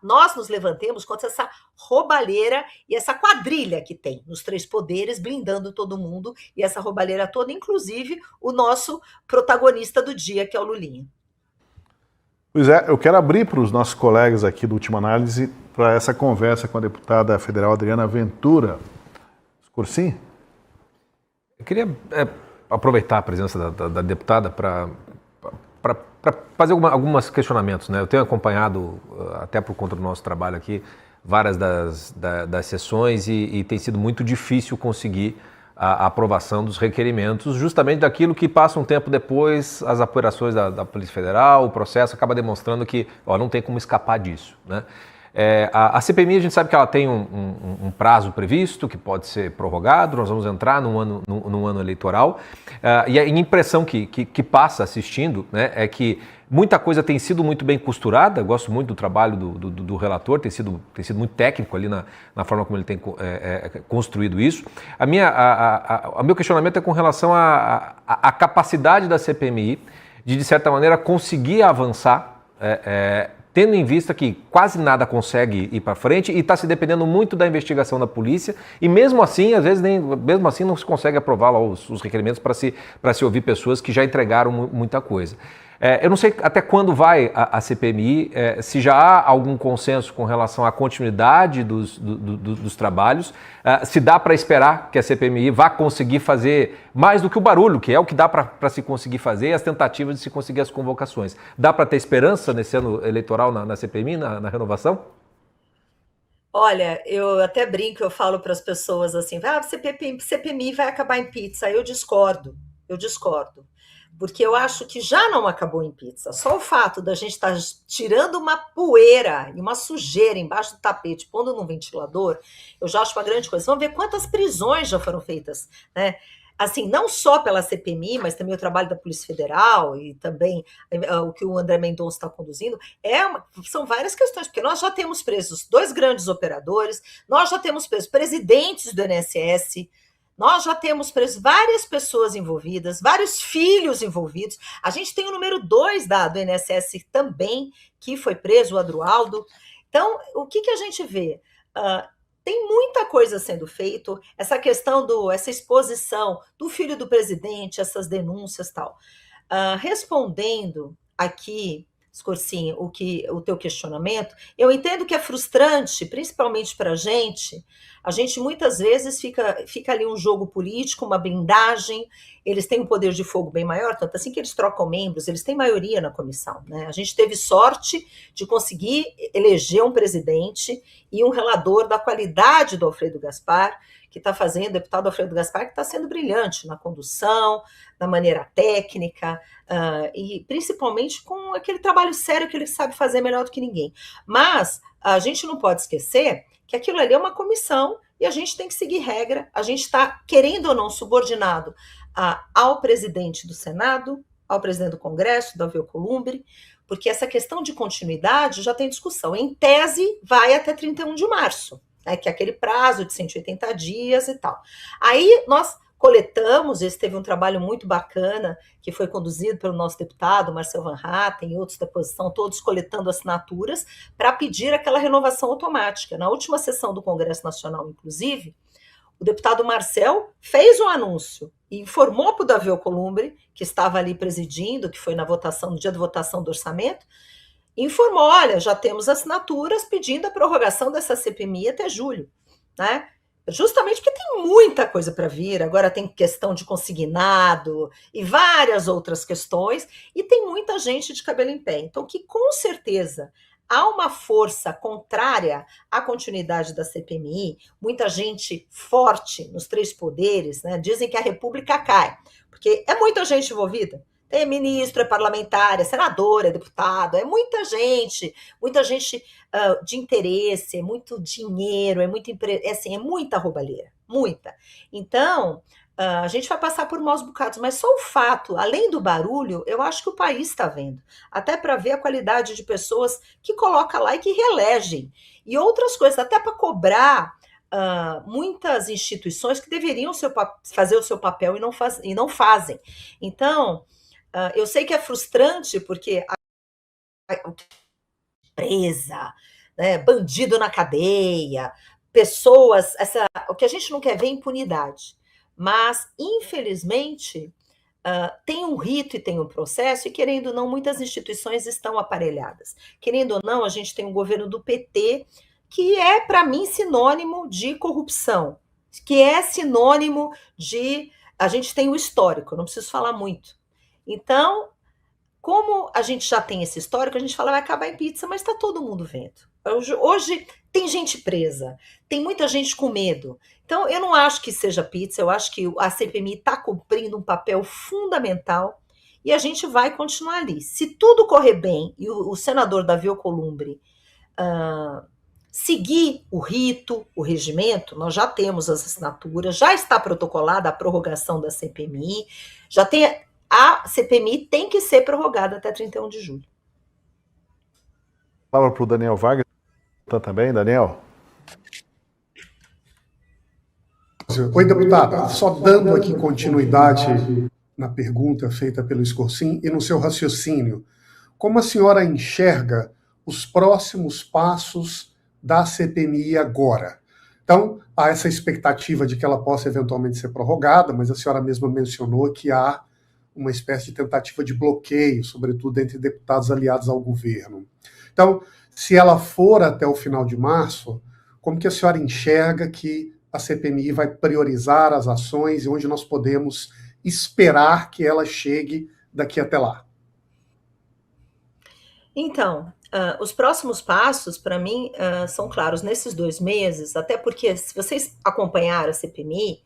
nós nos levantemos contra essa roubalheira e essa quadrilha que tem nos três poderes, blindando todo mundo, e essa roubalheira toda, inclusive o nosso protagonista do dia, que é o Lulinha. Pois é, eu quero abrir para os nossos colegas aqui do Última Análise para essa conversa com a deputada federal Adriana Ventura. Escorsim? Eu queria aproveitar a presença da deputada para fazer alguns questionamentos, né? Eu tenho acompanhado, até por conta do nosso trabalho aqui, várias das sessões e tem sido muito difícil conseguir a aprovação dos requerimentos, justamente daquilo que passa um tempo depois, as apurações da Polícia Federal, o processo acaba demonstrando que não tem como escapar disso, né? A CPMI, a gente sabe que ela tem um prazo previsto, que pode ser prorrogado, nós vamos entrar num ano eleitoral, e a impressão que passa assistindo, né, é que muita coisa tem sido muito bem costurada. Eu gosto muito do trabalho do relator, tem sido muito técnico ali na forma como ele tem construído isso. O meu questionamento é com relação à capacidade da CPMI de certa maneira, conseguir avançar, tendo em vista que quase nada consegue ir para frente e está se dependendo muito da investigação da polícia, e mesmo assim, às vezes, mesmo assim não se consegue aprovar lá os requerimentos para se ouvir pessoas que já entregaram muita coisa. Eu não sei até quando vai a CPMI, se já há algum consenso com relação à continuidade dos trabalhos, se dá para esperar que a CPMI vá conseguir fazer mais do que o barulho, que é o que dá para se conseguir fazer, as tentativas de se conseguir as convocações. Dá para ter esperança nesse ano eleitoral na CPMI, na renovação? Olha, eu até brinco, eu falo para as pessoas assim, CPMI vai acabar em pizza. Eu discordo. Porque eu acho que já não acabou em pizza. Só o fato da gente estar tirando uma poeira e uma sujeira embaixo do tapete, pondo num ventilador, eu já acho uma grande coisa. Vamos ver quantas prisões já foram feitas, né? Assim, não só pela CPMI, mas também o trabalho da Polícia Federal e também o que o André Mendonça está conduzindo. São várias questões, porque nós já temos presos 2 grandes operadores, nós já temos presos presidentes do INSS, nós já temos preso várias pessoas envolvidas, vários filhos envolvidos. A gente tem o número 2 do INSS também, que foi preso, o Adroaldo. Então, o que a gente vê? Tem muita coisa sendo feita, essa questão essa exposição do filho do presidente, essas denúncias e tal. Respondendo aqui, Scorsin, o teu questionamento, eu entendo que é frustrante, principalmente para a gente muitas vezes fica ali um jogo político, uma blindagem, eles têm um poder de fogo bem maior, tanto assim que eles trocam membros, eles têm maioria na comissão, né? A gente teve sorte de conseguir eleger um presidente e um relator da qualidade do Alfredo Gaspar, que está fazendo, o deputado Alfredo Gaspar, que está sendo brilhante na condução, na maneira técnica, e principalmente com aquele trabalho sério que ele sabe fazer melhor do que ninguém. Mas a gente não pode esquecer que aquilo ali é uma comissão e a gente tem que seguir regra, a gente está, querendo ou não, subordinado ao presidente do Senado, ao presidente do Congresso, Davi Alcolumbre, porque essa questão de continuidade já tem discussão. Em tese, vai até 31 de março, né, que é aquele prazo de 180 dias e tal. Aí nós coletamos, esse teve um trabalho muito bacana, que foi conduzido pelo nosso deputado, Marcel Van Hatten, e outros da oposição, todos coletando assinaturas, para pedir aquela renovação automática. Na última sessão do Congresso Nacional, inclusive, o deputado Marcel fez um anúncio e informou para o Davi Alcolumbre, que estava ali presidindo, que foi no dia de votação do orçamento, informou, olha, já temos assinaturas pedindo a prorrogação dessa CPMI até julho, né? Justamente porque tem muita coisa para vir, agora tem questão de consignado e várias outras questões, e tem muita gente de cabelo em pé. Então, que com certeza há uma força contrária à continuidade da CPMI, muita gente forte nos 3 poderes, né? Dizem que a República cai, porque é muita gente envolvida. É ministro, é parlamentar, é senador, é deputado, é muita gente de interesse, é muito dinheiro, é muita roubalheira, muita. Então, A gente vai passar por maus bocados, mas só o fato, além do barulho, eu acho que o país está vendo. Até para ver a qualidade de pessoas que coloca lá e que reelegem. E outras coisas, até para cobrar muitas instituições que deveriam fazer o seu papel e não fazem. Então, eu sei que é frustrante, porque presa, né, bandido na cadeia, pessoas, o que a gente não quer ver é impunidade. Mas, infelizmente, tem um rito e tem um processo, e querendo ou não, muitas instituições estão aparelhadas. Querendo ou não, a gente tem um governo do PT, que é, para mim, sinônimo de corrupção, que é sinônimo de... A gente tem o histórico, não preciso falar muito. Então, como a gente já tem esse histórico, a gente fala vai acabar em pizza, mas está todo mundo vendo. Hoje tem gente presa, tem muita gente com medo. Então, eu não acho que seja pizza, eu acho que a CPMI está cumprindo um papel fundamental e a gente vai continuar ali. Se tudo correr bem e o senador Davi Alcolumbre seguir o rito, o regimento, nós já temos as assinaturas, já está protocolada a prorrogação da CPMI, já tem... A CPMI tem que ser prorrogada até 31 de julho. Palavra para o Daniel Wagner também, Daniel. Oi, deputada. Só dando aqui continuidade na pergunta feita pelo Escorcim e no seu raciocínio, como a senhora enxerga os próximos passos da CPMI agora? Então, há essa expectativa de que ela possa eventualmente ser prorrogada, mas a senhora mesma mencionou que há uma espécie de tentativa de bloqueio, sobretudo entre deputados aliados ao governo. Então, se ela for até o final de março, como que a senhora enxerga que a CPMI vai priorizar as ações e onde nós podemos esperar que ela chegue daqui até lá? Então, os próximos passos, para mim, são claros nesses 2 meses, até porque, se vocês acompanharam a CPMI,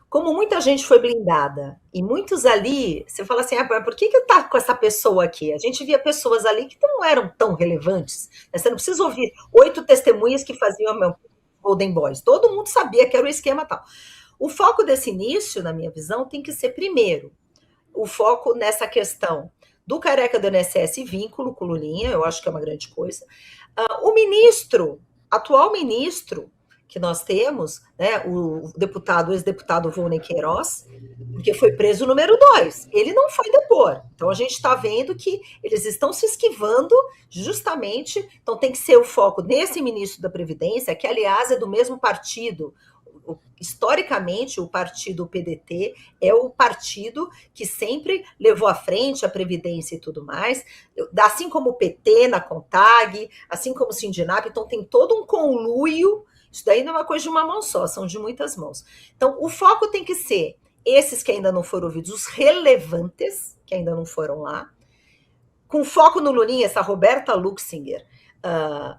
como muita gente foi blindada, e muitos ali, você fala assim, por que tá com essa pessoa aqui? A gente via pessoas ali que não eram tão relevantes, né? Você não precisa ouvir 8 testemunhas que faziam meu Golden Boys, todo mundo sabia que era o esquema tal. O foco desse início, na minha visão, tem que ser, primeiro, o foco nessa questão do careca do INSS e vínculo com o Lulinha, eu acho que é uma grande coisa. O atual ministro, que nós temos, né, o ex-deputado Volney Queiroz, porque foi preso o número 2. Ele não foi depor. Então, a gente está vendo que eles estão se esquivando justamente. Então, tem que ser o foco nesse ministro da Previdência, que, aliás, é do mesmo partido. Historicamente, o partido PDT é o partido que sempre levou à frente a Previdência e tudo mais, assim como o PT na CONTAG, assim como o Sindinap. Então, tem todo um conluio. Isso daí não é uma coisa de uma mão só, são de muitas mãos. Então, o foco tem que ser esses que ainda não foram ouvidos, os relevantes, que ainda não foram lá, com foco no Lulinha, essa Roberta Luxinger,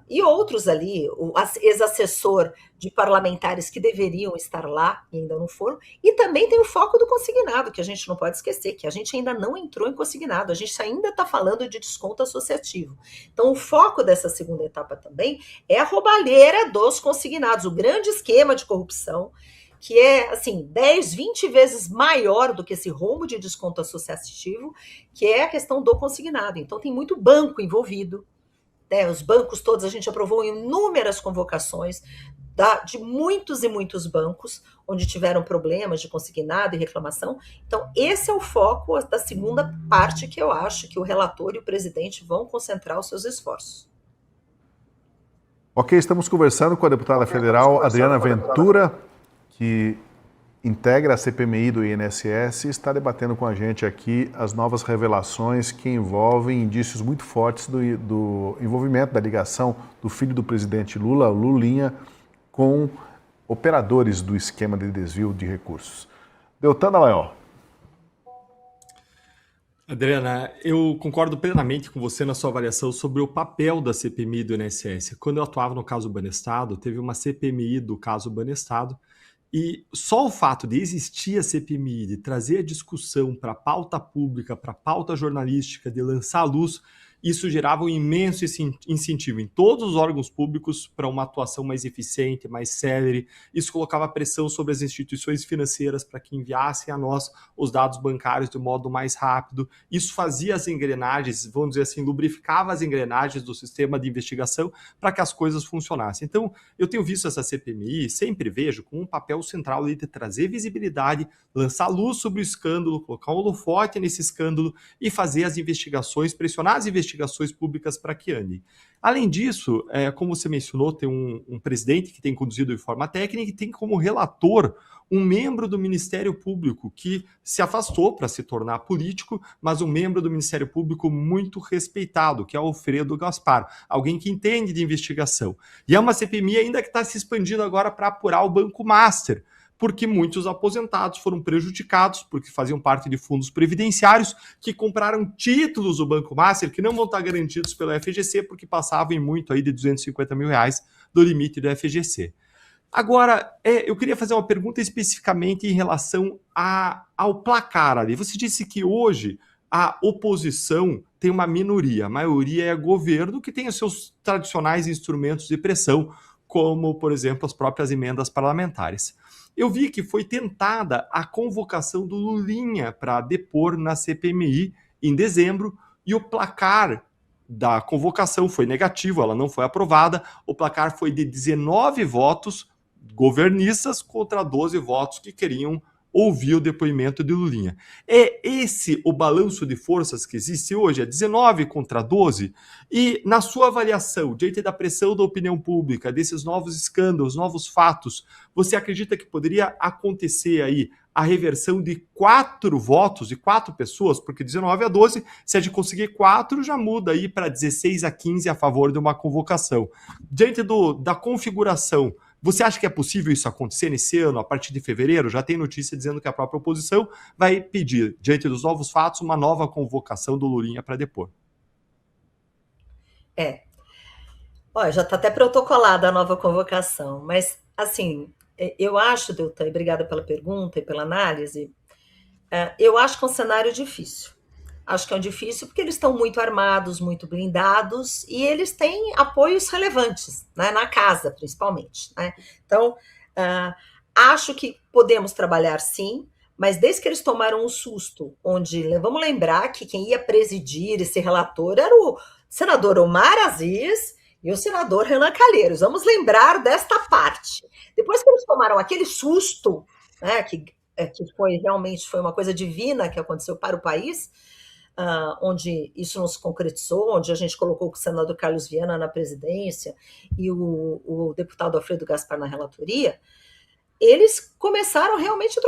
e outros ali, o ex-assessor de parlamentares que deveriam estar lá e ainda não foram, e também tem o foco do consignado, que a gente não pode esquecer, que a gente ainda não entrou em consignado, a gente ainda está falando de desconto associativo. Então, o foco dessa segunda etapa também é a roubalheira dos consignados, o grande esquema de corrupção, que é, assim, 10, 20 vezes maior do que esse rombo de desconto associativo, que é a questão do consignado. Então, tem muito banco envolvido, né? Os bancos todos, a gente aprovou inúmeras convocações de muitos e muitos bancos, onde tiveram problemas de consignado e reclamação. Então, esse é o foco da segunda parte, que eu acho que o relator e o presidente vão concentrar os seus esforços. Ok, estamos conversando com a deputada federal Adriana Ventura, que integra a CPMI do INSS e está debatendo com a gente aqui as novas revelações que envolvem indícios muito fortes do envolvimento da ligação do filho do presidente Lula, o Lulinha, com operadores do esquema de desvio de recursos. Deltan Dallagnol. Adriana, eu concordo plenamente com você na sua avaliação sobre o papel da CPMI do INSS. Quando eu atuava no caso Banestado, teve uma CPMI do caso Banestado, e só o fato de existir a CPMI, de trazer a discussão para a pauta pública, para a pauta jornalística, de lançar à luz, Isso gerava um imenso incentivo em todos os órgãos públicos para uma atuação mais eficiente, mais célere. Isso colocava pressão sobre as instituições financeiras para que enviassem a nós os dados bancários de modo mais rápido. Isso fazia as engrenagens, vamos dizer assim, lubrificava as engrenagens do sistema de investigação para que as coisas funcionassem. Então, eu tenho visto essa CPMI, sempre vejo, com um papel central de trazer visibilidade, lançar luz sobre o escândalo, colocar um holofote nesse escândalo e fazer as investigações, pressionar as investigações públicas para que andem. Além disso, como você mencionou, tem um presidente que tem conduzido de forma técnica e tem como relator um membro do Ministério Público que se afastou para se tornar político, mas um membro do Ministério Público muito respeitado, que é o Alfredo Gaspar, alguém que entende de investigação. E é uma CPMI ainda que está se expandindo agora para apurar o Banco Master, porque muitos aposentados foram prejudicados, porque faziam parte de fundos previdenciários que compraram títulos do Banco Master que não vão estar garantidos pela FGC, porque passavam em muito aí de R$250 mil do limite da FGC. Agora, eu queria fazer uma pergunta especificamente em relação ao placar ali. Você disse que hoje a oposição tem uma minoria, a maioria é governo que tem os seus tradicionais instrumentos de pressão, como, por exemplo, as próprias emendas parlamentares. Eu vi que foi tentada a convocação do Lulinha para depor na CPMI em dezembro e o placar da convocação foi negativo, ela não foi aprovada. O placar foi de 19 votos governistas contra 12 votos que queriam ouvir o depoimento de Lulinha. É esse o balanço de forças que existe hoje? É 19 contra 12? E na sua avaliação, diante da pressão da opinião pública, desses novos escândalos, novos fatos, você acredita que poderia acontecer aí a reversão de 4 votos, de 4 pessoas, porque 19 a 12, se a gente conseguir 4, já muda aí para 16 a 15 a favor de uma convocação. Diante da configuração, você acha que é possível isso acontecer nesse ano, a partir de fevereiro? Já tem notícia dizendo que a própria oposição vai pedir, diante dos novos fatos, uma nova convocação do Lulinha para depor. Olha, já está até protocolada a nova convocação, mas, assim, eu acho, Deltan, e obrigada pela pergunta e pela análise, eu acho que é um cenário difícil. Acho que é um difícil porque eles estão muito armados, muito blindados, e eles têm apoios relevantes, né, na casa, principalmente. Né? Então, acho que podemos trabalhar sim, mas desde que eles tomaram um susto, onde, vamos lembrar que quem ia presidir esse relator era o senador Omar Aziz e o senador Renan Calheiros. Vamos lembrar desta parte. Depois que eles tomaram aquele susto, né, que realmente foi uma coisa divina que aconteceu para o país, onde isso não se concretizou, onde a gente colocou o senador Carlos Viana na presidência e o deputado Alfredo Gaspar na relatoria, eles começaram realmente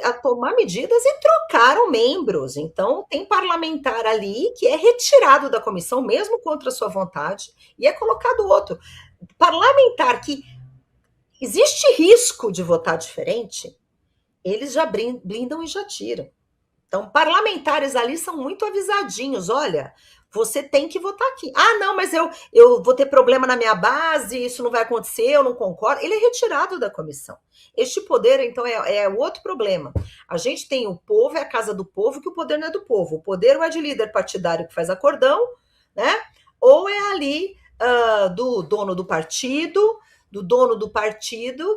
a tomar medidas e trocaram membros. Então, tem parlamentar ali que é retirado da comissão, mesmo contra a sua vontade, e é colocado outro. Parlamentar que existe risco de votar diferente, eles já blindam e já tiram. Então, parlamentares ali são muito avisadinhos. Olha, você tem que votar aqui. Ah, não, mas eu vou ter problema na minha base, isso não vai acontecer, eu não concordo. Ele é retirado da comissão. Este poder, então, é o outro problema. A gente tem o povo, é a casa do povo, que o poder não é do povo. O poder ou é de líder partidário que faz acordão, né? Ou é ali do dono do partido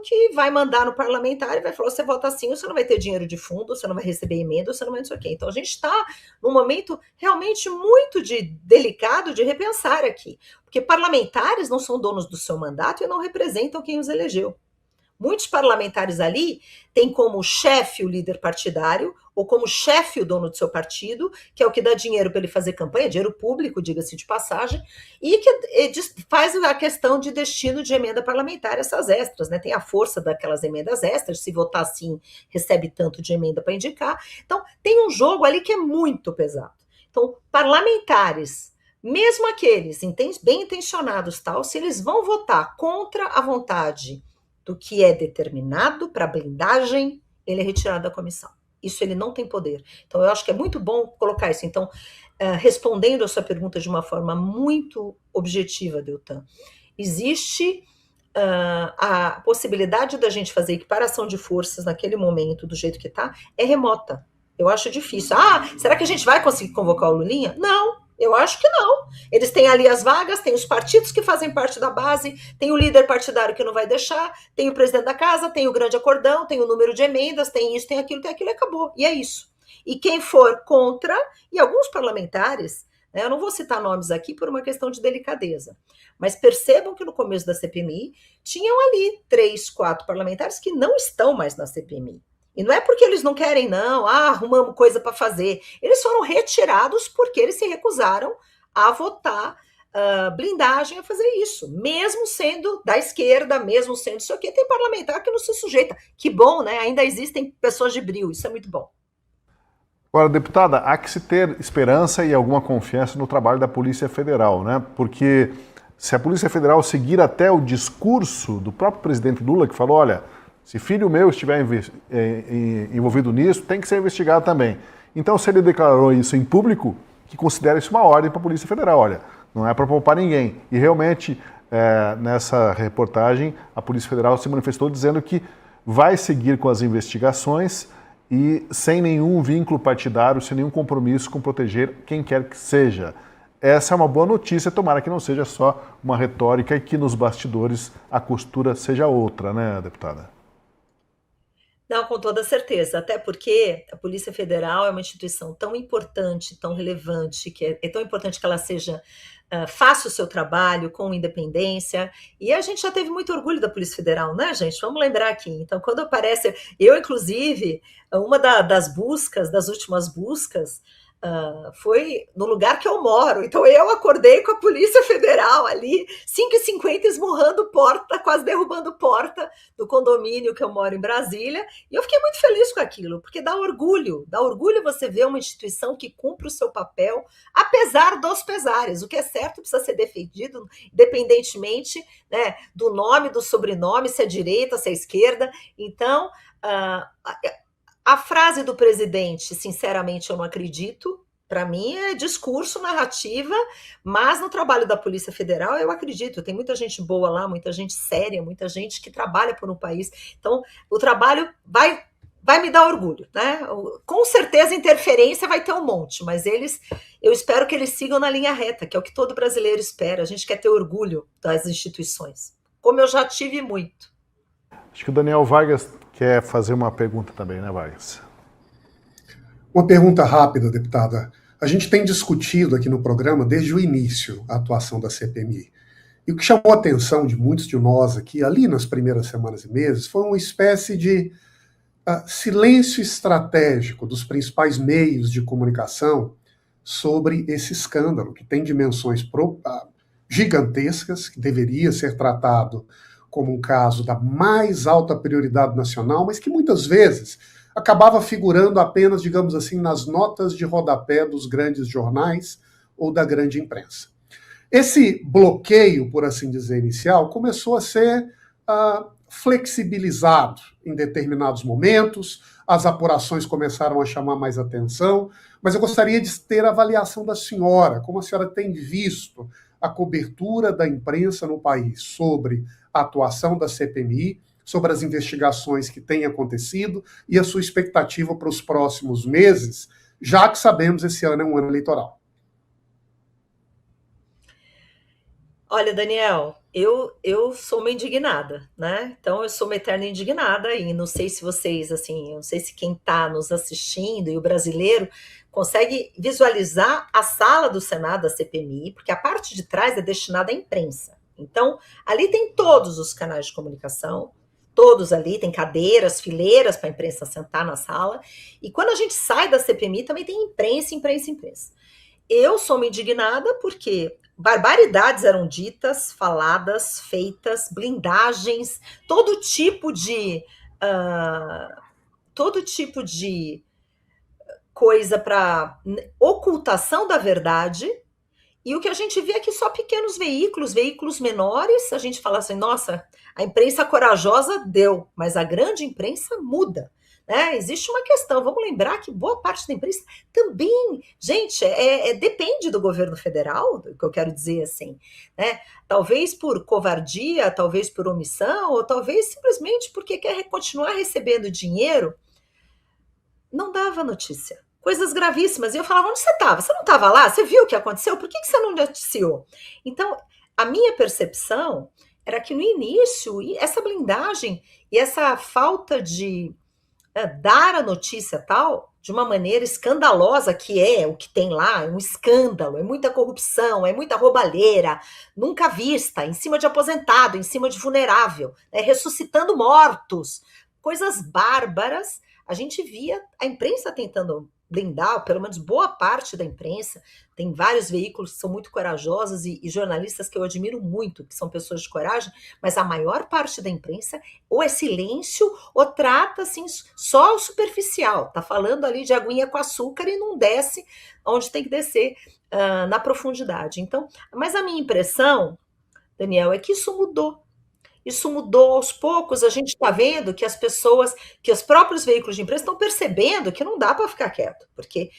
que vai mandar no parlamentar e vai falar, você vota assim, você não vai ter dinheiro de fundo, você não vai receber emenda, você não vai não sei o quê. Então a gente está num momento realmente muito delicado de repensar aqui, porque parlamentares não são donos do seu mandato e não representam quem os elegeu. Muitos parlamentares ali têm como chefe o líder partidário ou como chefe o dono do seu partido, que é o que dá dinheiro para ele fazer campanha, dinheiro público, diga-se de passagem, e que faz a questão de destino de emenda parlamentar, essas extras, né? Tem a força daquelas emendas extras, se votar assim, recebe tanto de emenda para indicar. Então, tem um jogo ali que é muito pesado. Então, parlamentares, mesmo aqueles bem intencionados, tal, se eles vão votar contra a vontade do que é determinado para blindagem, ele é retirado da comissão. Isso ele não tem poder. Então, eu acho que é muito bom colocar isso. Então, respondendo a sua pergunta de uma forma muito objetiva, Deltan, existe a possibilidade da gente fazer equiparação de forças naquele momento, do jeito que está, é remota. Eu acho difícil. Será que a gente vai conseguir convocar o Lulinha? Não, Eu acho que não. Eles têm ali as vagas, tem os partidos que fazem parte da base, tem o líder partidário que não vai deixar, tem o presidente da casa, tem o grande acordão, tem o número de emendas, tem isso, tem aquilo, e acabou. E é isso. E quem for contra, e alguns parlamentares, né, eu não vou citar nomes aqui por uma questão de delicadeza, mas percebam que no começo da CPMI tinham ali 3, 4 parlamentares que não estão mais na CPMI. E não é porque eles não querem, não, arrumamos coisa para fazer. Eles foram retirados porque eles se recusaram a votar blindagem a fazer isso. Mesmo sendo da esquerda, mesmo sendo isso aqui, tem parlamentar que não se sujeita. Que bom, né? Ainda existem pessoas de brio, isso é muito bom. Agora, deputada, há que se ter esperança e alguma confiança no trabalho da Polícia Federal, né? Porque se a Polícia Federal seguir até o discurso do próprio presidente Lula, que falou, olha, se filho meu estiver envolvido nisso, tem que ser investigado também. Então, se ele declarou isso em público, que considera isso uma ordem para a Polícia Federal, olha, não é para poupar ninguém. E realmente, nessa reportagem, a Polícia Federal se manifestou dizendo que vai seguir com as investigações e sem nenhum vínculo partidário, sem nenhum compromisso com proteger quem quer que seja. Essa é uma boa notícia, tomara que não seja só uma retórica e que nos bastidores a costura seja outra, né, deputada? Não, com toda certeza, até porque a Polícia Federal é uma instituição tão importante, tão relevante, que é tão importante que ela seja, faça o seu trabalho com independência, e a gente já teve muito orgulho da Polícia Federal, né, gente? Vamos lembrar aqui. Então, quando aparece, eu, inclusive, uma das buscas, das últimas buscas, foi no lugar que eu moro. Então eu acordei com a Polícia Federal ali, 5h50, esmurrando porta, quase derrubando porta do condomínio que eu moro em Brasília, e eu fiquei muito feliz com aquilo, porque dá orgulho você ver uma instituição que cumpre o seu papel, apesar dos pesares. O que é certo precisa ser defendido, independentemente, né, do nome, do sobrenome, se é direita, se é esquerda. Então, a frase do presidente, sinceramente, eu não acredito. Para mim é discurso, narrativa, mas no trabalho da Polícia Federal eu acredito. Tem muita gente boa lá, muita gente séria, muita gente que trabalha por um país. Então, o trabalho vai me dar orgulho, né? Com certeza interferência vai ter um monte, mas eu espero que eles sigam na linha reta, que é o que todo brasileiro espera. A gente quer ter orgulho das instituições, como eu já tive muito. Acho que o Daniel Vargas quer fazer uma pergunta também, né, Vargas? Uma pergunta rápida, deputada. A gente tem discutido aqui no programa, desde o início, a atuação da CPMI. E o que chamou a atenção de muitos de nós aqui, ali nas primeiras semanas e meses, foi uma espécie de silêncio estratégico dos principais meios de comunicação sobre esse escândalo, que tem dimensões gigantescas, que deveria ser tratado como um caso da mais alta prioridade nacional, mas que muitas vezes acabava figurando apenas, digamos assim, nas notas de rodapé dos grandes jornais ou da grande imprensa. Esse bloqueio, por assim dizer, inicial, começou a ser flexibilizado em determinados momentos, as apurações começaram a chamar mais atenção, mas eu gostaria de ter a avaliação da senhora, como a senhora tem visto a cobertura da imprensa no país sobre a atuação da CPMI, sobre as investigações que têm acontecido e a sua expectativa para os próximos meses, já que sabemos que esse ano é um ano eleitoral. Olha, Daniel, eu sou uma indignada, né? Então eu sou uma eterna indignada e não sei se vocês, assim, não sei se quem está nos assistindo e o brasileiro consegue visualizar a sala do Senado da CPMI, porque a parte de trás é destinada à imprensa. Então, ali tem todos os canais de comunicação, todos ali, tem cadeiras, fileiras para a imprensa sentar na sala, e quando a gente sai da CPMI também tem imprensa. Eu sou uma indignada porque barbaridades eram ditas, faladas, feitas, blindagens, todo tipo de coisa para ocultação da verdade. E o que a gente vê é que só pequenos veículos menores, a gente fala assim, nossa, a imprensa corajosa deu, mas a grande imprensa muda. Né? Existe uma questão, vamos lembrar que boa parte da imprensa também, gente, depende do governo federal, que eu quero dizer assim, né? Talvez por covardia, talvez por omissão, ou talvez simplesmente porque quer continuar recebendo dinheiro, não dava notícia. coisas gravíssimas. E eu falava, onde você estava? Você não estava lá? Você viu o que aconteceu? Por que você não noticiou? Então, a minha percepção era que no início, essa blindagem e essa falta de dar a notícia tal, de uma maneira escandalosa, que é o que tem lá, é um escândalo, é muita corrupção, é muita roubalheira, nunca vista, em cima de aposentado, em cima de vulnerável, né, ressuscitando mortos, coisas bárbaras. A gente via a imprensa tentando blindar, pelo menos boa parte da imprensa. Tem vários veículos que são muito corajosos e jornalistas que eu admiro muito, que são pessoas de coragem, mas a maior parte da imprensa ou é silêncio ou trata assim só o superficial, tá falando ali de aguinha com açúcar e não desce onde tem que descer, na profundidade. Então, mas a minha impressão, Daniel, é que isso mudou. Isso mudou aos poucos, a gente está vendo que as pessoas, que os próprios veículos de imprensa estão percebendo que não dá para ficar quieto, porque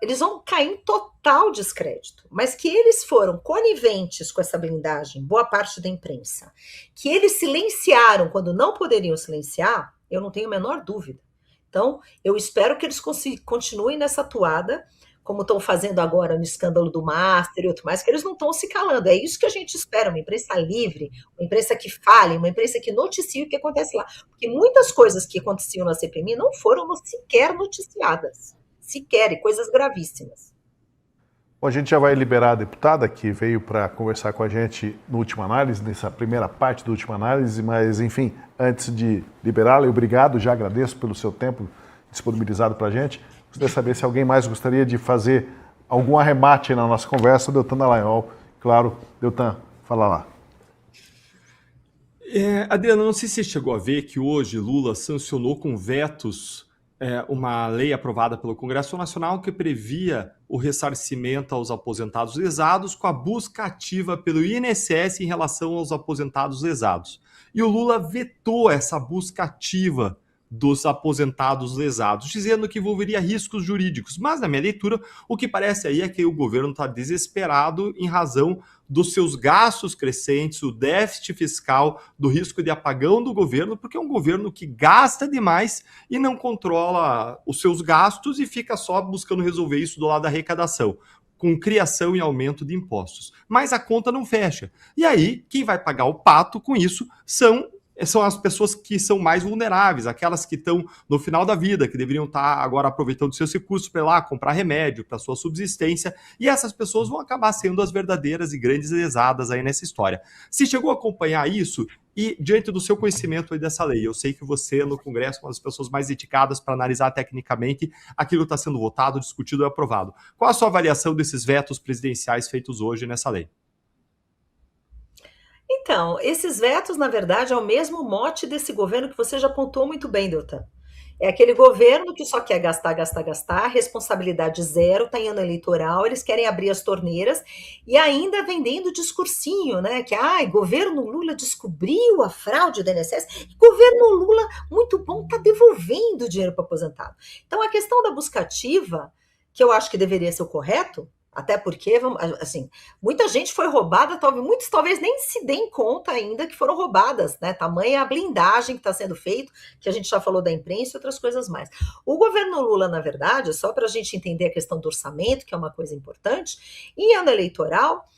eles vão cair em total descrédito, mas que eles foram coniventes com essa blindagem, boa parte da imprensa, que eles silenciaram quando não poderiam silenciar, eu não tenho a menor dúvida. Então, eu espero que eles continuem nessa toada, como estão fazendo agora no escândalo do Master e outro mais, que eles não estão se calando. É isso que a gente espera, uma imprensa livre, uma imprensa que fale, uma imprensa que noticie o que acontece lá. Porque muitas coisas que aconteciam na CPMI não foram sequer noticiadas. Sequer, e coisas gravíssimas. Bom, a gente já vai liberar a deputada que veio para conversar com a gente no Última Análise, nessa primeira parte do Última Análise, mas, enfim, antes de liberá-la, obrigado, já agradeço pelo seu tempo disponibilizado para a gente. Gostaria de saber se alguém mais gostaria de fazer algum arremate na nossa conversa. Deltan Dallagnol, claro. Deltan, fala lá. Adriano, não sei se você chegou a ver que hoje Lula sancionou com vetos uma lei aprovada pelo Congresso Nacional que previa o ressarcimento aos aposentados lesados com a busca ativa pelo INSS em relação aos aposentados lesados. E o Lula vetou essa busca ativa dos aposentados lesados, dizendo que envolveria riscos jurídicos. Mas, na minha leitura, o que parece aí é que o governo está desesperado em razão dos seus gastos crescentes, o déficit fiscal, do risco de apagão do governo, porque é um governo que gasta demais e não controla os seus gastos e fica só buscando resolver isso do lado da arrecadação, com criação e aumento de impostos. Mas a conta não fecha. E aí, quem vai pagar o pato com isso são as pessoas que são mais vulneráveis, aquelas que estão no final da vida, que deveriam estar agora aproveitando seus recursos para ir lá comprar remédio para sua subsistência, e essas pessoas vão acabar sendo as verdadeiras e grandes lesadas aí nessa história. Se chegou a acompanhar isso, e diante do seu conhecimento aí dessa lei, eu sei que você no Congresso é uma das pessoas mais dedicadas para analisar tecnicamente aquilo que está sendo votado, discutido e aprovado. Qual a sua avaliação desses vetos presidenciais feitos hoje nessa lei? Então, esses vetos, na verdade, é o mesmo mote desse governo que você já apontou muito bem, Deltan. É aquele governo que só quer gastar, gastar, gastar, responsabilidade zero, está em ano eleitoral, eles querem abrir as torneiras e ainda vendendo discursinho, né? Que, governo Lula descobriu a fraude do INSS, e governo Lula, muito bom, está devolvendo dinheiro para o aposentado. Então, a questão da busca ativa, que eu acho que deveria ser o correto, até porque, assim, muita gente foi roubada, muitos talvez nem se deem conta ainda que foram roubadas, né? Tamanha a blindagem que está sendo feito, que a gente já falou da imprensa e outras coisas mais. O governo Lula, na verdade, só para a gente entender a questão do orçamento, que é uma coisa importante, em ano eleitoral,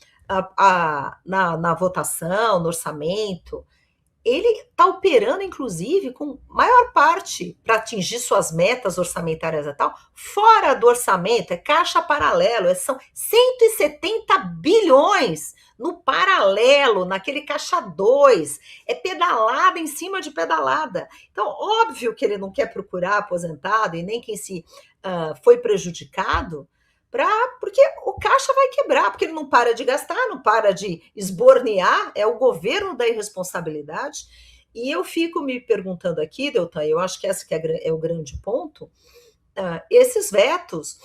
na votação, no orçamento, ele está operando, inclusive, com maior parte para atingir suas metas orçamentárias e tal, fora do orçamento, é caixa paralelo, são 170 bilhões no paralelo, naquele caixa 2, é pedalada em cima de pedalada. Então, óbvio que ele não quer procurar aposentado e nem quem se foi prejudicado, porque o caixa vai quebrar, porque ele não para de gastar, não para de esbornear, é o governo da irresponsabilidade. E eu fico me perguntando aqui, Deltan, eu acho que esse que é o grande ponto, esses vetos,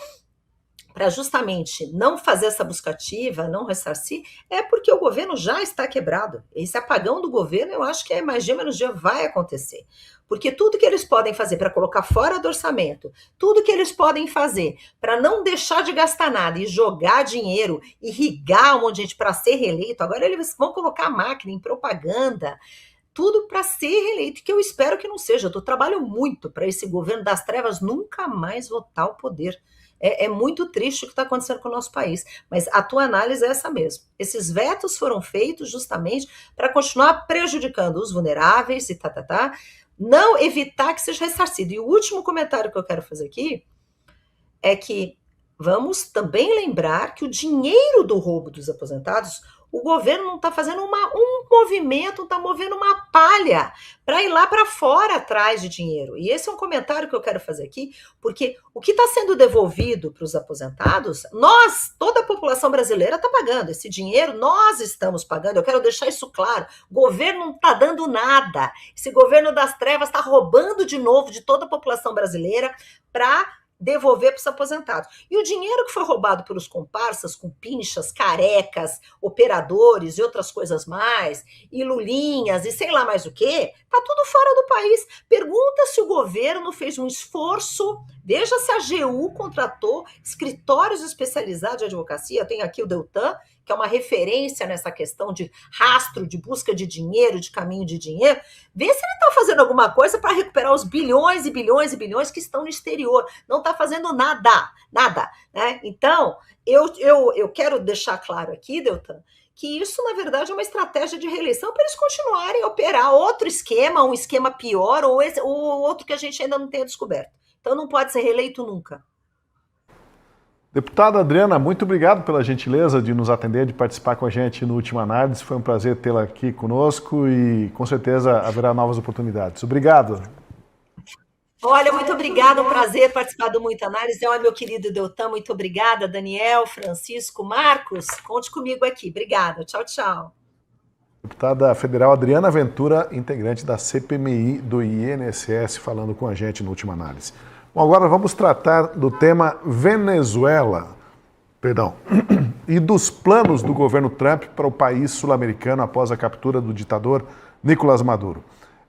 para justamente não fazer essa busca ativa, não ressarcir, é porque o governo já está quebrado. Esse apagão do governo, eu acho que mais dia menos dia vai acontecer. Porque tudo que eles podem fazer para colocar fora do orçamento, tudo que eles podem fazer para não deixar de gastar nada e jogar dinheiro, irrigar um monte de gente para ser reeleito, agora eles vão colocar a máquina em propaganda. tudo para ser reeleito, que eu espero que não seja. Eu trabalho muito para esse governo das trevas nunca mais voltar ao poder. É muito triste o que está acontecendo com o nosso país, mas a tua análise é essa mesmo. Esses vetos foram feitos justamente para continuar prejudicando os vulneráveis e não evitar que seja ressarcido. E o último comentário que eu quero fazer aqui é que vamos também lembrar que o dinheiro do roubo dos aposentados, o governo não está fazendo um movimento, não está movendo uma palha para ir lá para fora atrás de dinheiro. E esse é um comentário que eu quero fazer aqui, porque o que está sendo devolvido para os aposentados, toda a população brasileira está pagando. Esse dinheiro nós estamos pagando, eu quero deixar isso claro. O governo não está dando nada. Esse governo das trevas está roubando de novo de toda a população brasileira para devolver para os aposentados. E o dinheiro que foi roubado pelos comparsas, com pinchas, carecas, operadores e outras coisas mais, e lulinhas e sei lá mais o quê, tá tudo fora do país. Pergunta se o governo fez um esforço, veja se a AGU contratou escritórios especializados de advocacia, tem aqui o Deltan, que é uma referência nessa questão de rastro, de busca de dinheiro, de caminho de dinheiro, vê se ele está fazendo alguma coisa para recuperar os bilhões e bilhões e bilhões que estão no exterior. Não está fazendo nada. Né? Então, eu quero deixar claro aqui, Deltan, que isso, na verdade, é uma estratégia de reeleição para eles continuarem a operar outro esquema, um esquema pior, ou outro que a gente ainda não tenha descoberto. Então, não pode ser reeleito nunca. Deputada Adriana, muito obrigado pela gentileza de nos atender, de participar com a gente no Última Análise. Foi um prazer tê-la aqui conosco e com certeza haverá novas oportunidades. Obrigado. Olha, muito obrigada, um prazer participar do Muita Análise. Olha, meu querido Deltan, muito obrigada. Daniel, Francisco, Marcos, conte comigo aqui. Obrigada, tchau, tchau. Deputada federal Adriana Ventura, integrante da CPMI do INSS, falando com a gente no Última Análise. Bom, agora vamos tratar do tema Venezuela, e dos planos do governo Trump para o país sul-americano após a captura do ditador Nicolás Maduro.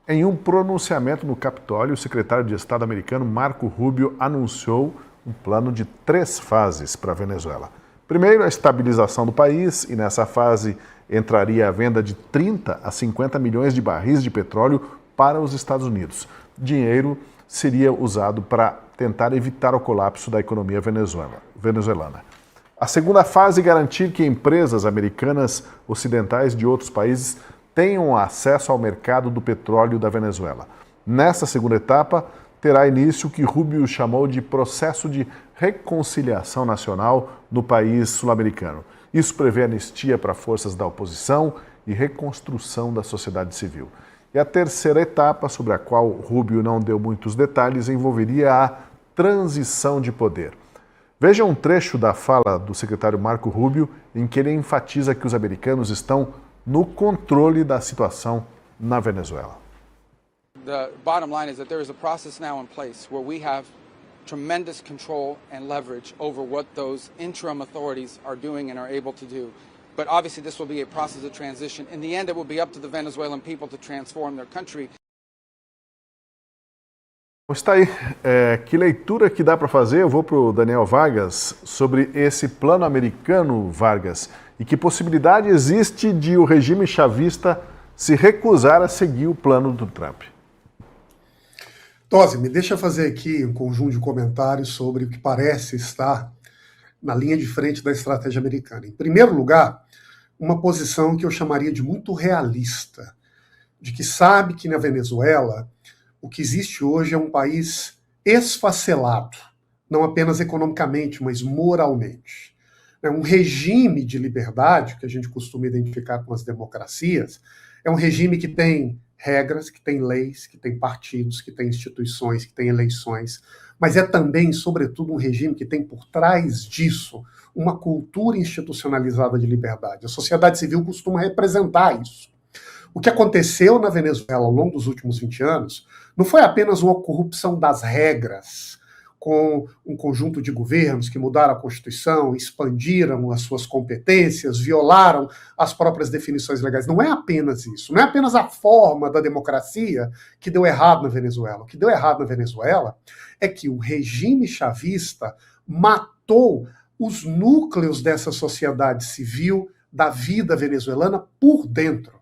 Em um pronunciamento no Capitólio, o secretário de Estado americano Marco Rubio anunciou um plano de 3 fases para a Venezuela. Primeiro, a estabilização do país, e nessa fase entraria a venda de 30 a 50 milhões de barris de petróleo para os Estados Unidos. Dinheiro seria usado para tentar evitar o colapso da economia venezuelana. A segunda fase, garantir que empresas americanas ocidentais de outros países tenham acesso ao mercado do petróleo da Venezuela. Nessa segunda etapa, terá início o que Rubio chamou de processo de reconciliação nacional no país sul-americano. Isso prevê anistia para forças da oposição e reconstrução da sociedade civil. E a terceira etapa, sobre a qual Rubio não deu muitos detalhes, envolveria a transição de poder. Veja um trecho da fala do secretário Marco Rubio, em que ele enfatiza que os americanos estão no controle da situação na Venezuela. The bottom line is that there is a process now in place where we have tremendous control and leverage over what those interim authorities are doing and are able to do. But obviously this will be a process of transition. In the end, it will be up to the Venezuelan people to transform their country. Está aí. Que leitura que dá para fazer? Eu vou para o Daniel Vargas sobre esse plano americano, Vargas, e que possibilidade existe de o regime chavista se recusar a seguir o plano do Trump? Tosi, me deixa fazer aqui um conjunto de comentários sobre o que parece estar na linha de frente da estratégia americana. Em primeiro lugar, uma posição que eu chamaria de muito realista, de que sabe que na Venezuela o que existe hoje é um país esfacelado, não apenas economicamente, mas moralmente. É um regime de liberdade, que a gente costuma identificar com as democracias, é um regime que tem regras, que tem leis, que tem partidos, que tem instituições, que tem eleições, mas é também, sobretudo, um regime que tem por trás disso uma cultura institucionalizada de liberdade. A sociedade civil costuma representar isso. O que aconteceu na Venezuela ao longo dos últimos 20 anos não foi apenas uma corrupção das regras, com um conjunto de governos que mudaram a Constituição, expandiram as suas competências, violaram as próprias definições legais. Não é apenas isso, não é apenas a forma da democracia que deu errado na Venezuela. O que deu errado na Venezuela é que o regime chavista matou os núcleos dessa sociedade civil, da vida venezuelana por dentro.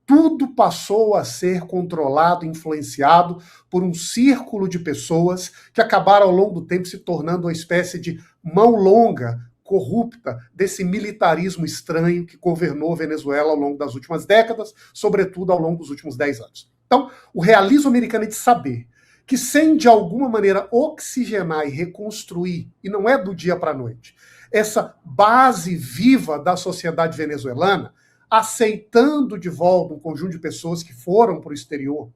tudo passou a ser controlado, influenciado por um círculo de pessoas que acabaram ao longo do tempo se tornando uma espécie de mão longa, corrupta, desse militarismo estranho que governou a Venezuela ao longo das últimas décadas, sobretudo ao longo dos últimos 10 anos. Então, o realismo americano é de saber que sem, de alguma maneira, oxigenar e reconstruir, e não é do dia para a noite, essa base viva da sociedade venezuelana, aceitando de volta um conjunto de pessoas que foram para o exterior,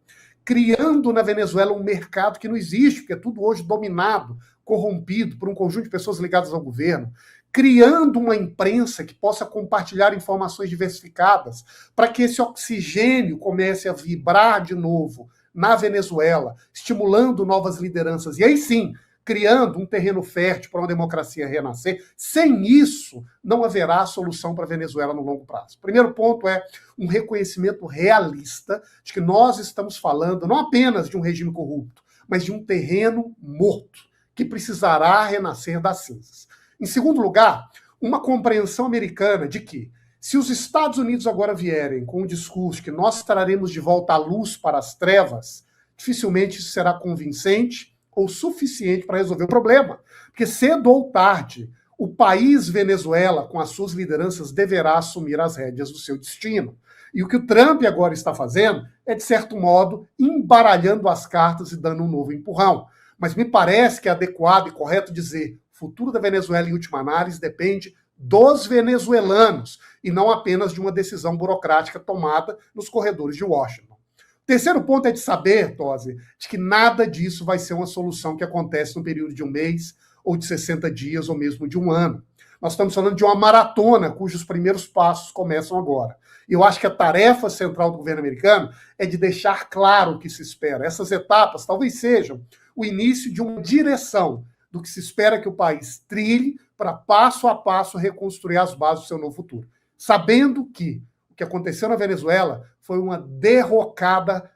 criando na Venezuela um mercado que não existe, porque é tudo hoje dominado, corrompido por um conjunto de pessoas ligadas ao governo, criando uma imprensa que possa compartilhar informações diversificadas para que esse oxigênio comece a vibrar de novo na Venezuela, estimulando novas lideranças. E aí sim, criando um terreno fértil para uma democracia renascer. Sem isso, não haverá solução para a Venezuela no longo prazo. O primeiro ponto é um reconhecimento realista de que nós estamos falando não apenas de um regime corrupto, mas de um terreno morto, que precisará renascer das cinzas. Em segundo lugar, uma compreensão americana de que, se os Estados Unidos agora vierem com o discurso que nós traremos de volta a luz para as trevas, dificilmente isso será convincente ou suficiente para resolver o problema. Porque cedo ou tarde, o país Venezuela, com as suas lideranças, deverá assumir as rédeas do seu destino. E o que o Trump agora está fazendo é, de certo modo, embaralhando as cartas e dando um novo empurrão. Mas me parece que é adequado e correto dizer: o futuro da Venezuela, em última análise, depende dos venezuelanos e não apenas de uma decisão burocrática tomada nos corredores de Washington. O terceiro ponto é de saber, Tosi, de que nada disso vai ser uma solução que acontece no período de um mês, ou de 60 dias, ou mesmo de um ano. Nós estamos falando de uma maratona cujos primeiros passos começam agora. E eu acho que a tarefa central do governo americano é de deixar claro o que se espera. Essas etapas talvez sejam o início de uma direção do que se espera que o país trilhe para, passo a passo, reconstruir as bases do seu novo futuro. Sabendo que o que aconteceu na Venezuela foi uma derrocada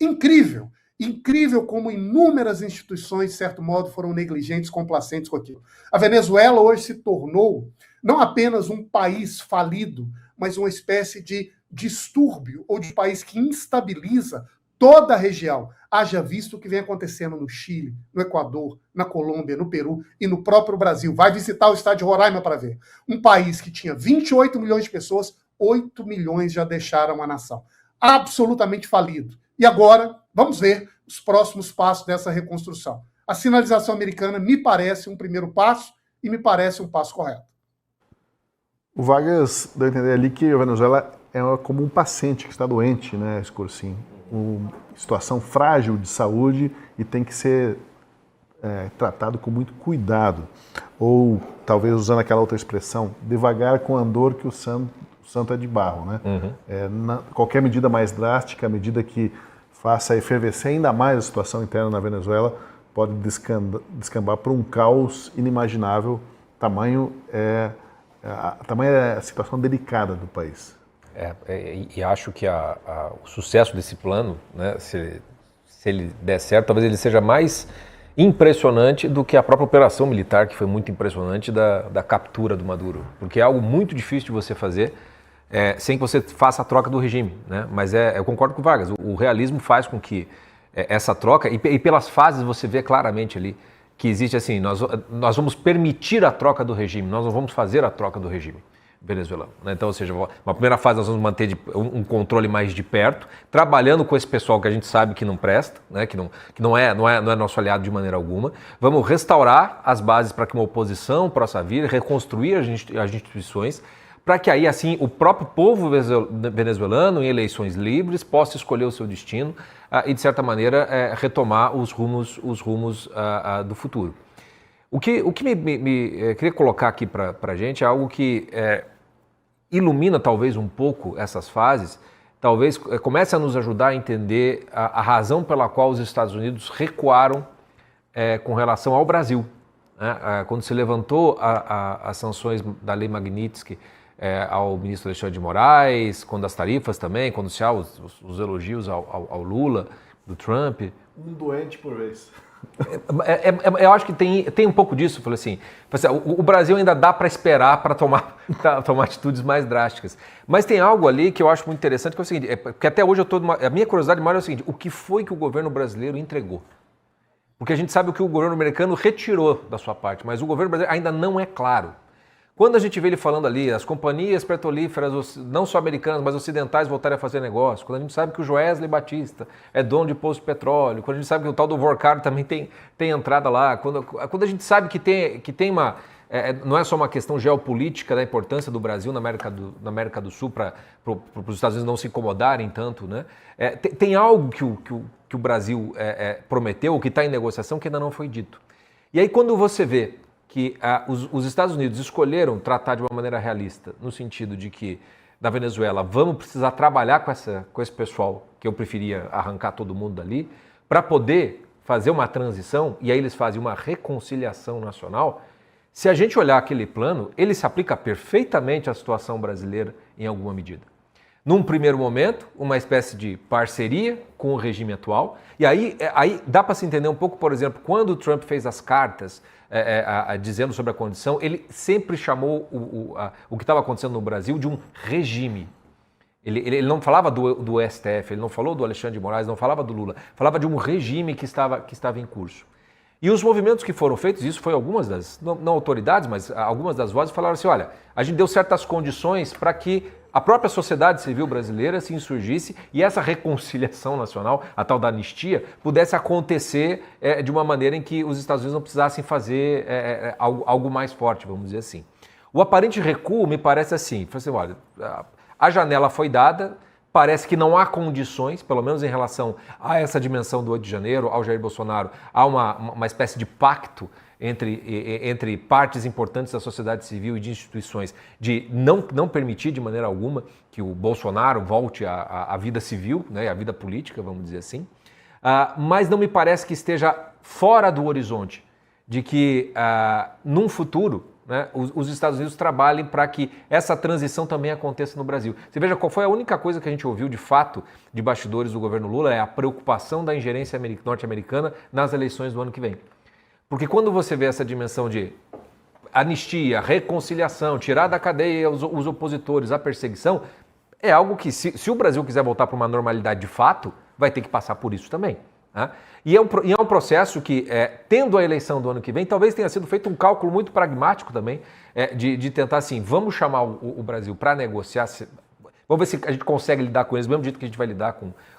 incrível. Incrível como inúmeras instituições, de certo modo, foram negligentes, complacentes com aquilo. A Venezuela hoje se tornou não apenas um país falido, mas uma espécie de distúrbio ou de país que instabiliza toda a região. Haja visto o que vem acontecendo no Chile, no Equador, na Colômbia, no Peru e no próprio Brasil. Vai visitar o estado de Roraima para ver. Um país que tinha 28 milhões de pessoas, 8 milhões já deixaram a nação. Absolutamente falido. E agora, vamos ver os próximos passos dessa reconstrução. A sinalização americana me parece um primeiro passo e me parece um passo correto. O Vargas deu a entender ali que a Venezuela é como um paciente que está doente, né, Escorcim? Uma situação frágil de saúde e tem que ser tratado com muito cuidado. Ou, talvez usando aquela outra expressão, devagar com andor que o santo é de barro, né? Qualquer medida mais drástica, a medida que faça efervescer ainda mais a situação interna na Venezuela, pode descambar para um caos inimaginável, tamanho é a situação delicada do país. E acho que o sucesso desse plano, né, se ele der certo, talvez ele seja mais impressionante do que a própria operação militar, que foi muito impressionante, da captura do Maduro. Porque é algo muito difícil de você fazer sem que você faça a troca do regime, né? Mas eu concordo com o Vargas, o realismo faz com que essa troca, e pelas fases você vê claramente ali, que existe assim, nós vamos permitir a troca do regime, nós não vamos fazer a troca do regime venezuelano, né? Então, ou seja, uma primeira fase nós vamos manter um controle mais de perto, trabalhando com esse pessoal que a gente sabe que não presta, né? que não é nosso aliado de maneira alguma. Vamos restaurar as bases para que uma oposição possa vir, reconstruir as instituições, para que aí, assim, o próprio povo venezuelano, em eleições livres, possa escolher o seu destino e, de certa maneira, retomar os rumos do futuro. O que queria colocar aqui para a gente é algo que ilumina talvez um pouco essas fases, talvez comece a nos ajudar a entender a razão pela qual os Estados Unidos recuaram com relação ao Brasil, né? Quando se levantou as sanções da Lei Magnitsky ao ministro Alexandre de Moraes, quando as tarifas também, quando se há os elogios ao Lula, do Trump. Um doente por vez. Eu acho que tem um pouco disso. Falei assim, o Brasil ainda dá para esperar para tomar atitudes mais drásticas. Mas tem algo ali que eu acho muito interessante, que é o seguinte, porque até hoje a minha curiosidade maior é o seguinte, o que foi que o governo brasileiro entregou? Porque a gente sabe o que o governo americano retirou da sua parte, mas o governo brasileiro ainda não é claro. Quando a gente vê ele falando ali, as companhias petrolíferas, não só americanas, mas ocidentais voltarem a fazer negócio, quando a gente sabe que o Joesley Batista é dono de posto de petróleo, quando a gente sabe que o tal do Vorcado também tem entrada lá, quando a gente sabe que tem uma... não é só uma questão geopolítica da importância do Brasil na América do Sul para os Estados Unidos não se incomodarem tanto, né? Tem algo que o Brasil prometeu, que está em negociação, que ainda não foi dito. E aí quando você vê que os Estados Unidos escolheram tratar de uma maneira realista, no sentido de que, da Venezuela, vamos precisar trabalhar com esse pessoal, que eu preferia arrancar todo mundo dali, para poder fazer uma transição, e aí eles fazem uma reconciliação nacional. Se a gente olhar aquele plano, ele se aplica perfeitamente à situação brasileira em alguma medida. Num primeiro momento, uma espécie de parceria com o regime atual, e aí dá para se entender um pouco, por exemplo, quando o Trump fez as cartas dizendo sobre a condição, ele sempre chamou o que estava acontecendo no Brasil de um regime. Ele não falava do STF, ele não falou do Alexandre de Moraes, não falava do Lula, falava de um regime que estava em curso. E os movimentos que foram feitos, isso foi algumas das, não autoridades, mas algumas das vozes falaram assim, olha, a gente deu certas condições para que a própria sociedade civil brasileira se insurgisse e essa reconciliação nacional, a tal da anistia, pudesse acontecer de uma maneira em que os Estados Unidos não precisassem fazer algo mais forte, vamos dizer assim. O aparente recuo me parece assim, olha, a janela foi dada, parece que não há condições, pelo menos em relação a essa dimensão do 8 de janeiro, ao Jair Bolsonaro, há uma espécie de pacto entre partes importantes da sociedade civil e de instituições de não permitir de maneira alguma que o Bolsonaro volte à vida civil, né, à vida política, vamos dizer assim, mas não me parece que esteja fora do horizonte de que num futuro, né, os Estados Unidos trabalhem para que essa transição também aconteça no Brasil. Você veja qual foi a única coisa que a gente ouviu de fato de bastidores do governo Lula, é a preocupação da ingerência norte-americana nas eleições do ano que vem. Porque quando você vê essa dimensão de anistia, reconciliação, tirar da cadeia os opositores, a perseguição, é algo que se o Brasil quiser voltar para uma normalidade de fato, vai ter que passar por isso também. Né? E é um processo que, tendo a eleição do ano que vem, talvez tenha sido feito um cálculo muito pragmático também, de tentar assim, vamos chamar o Brasil para negociar, vamos ver se a gente consegue lidar com eles, do mesmo jeito que a gente vai lidar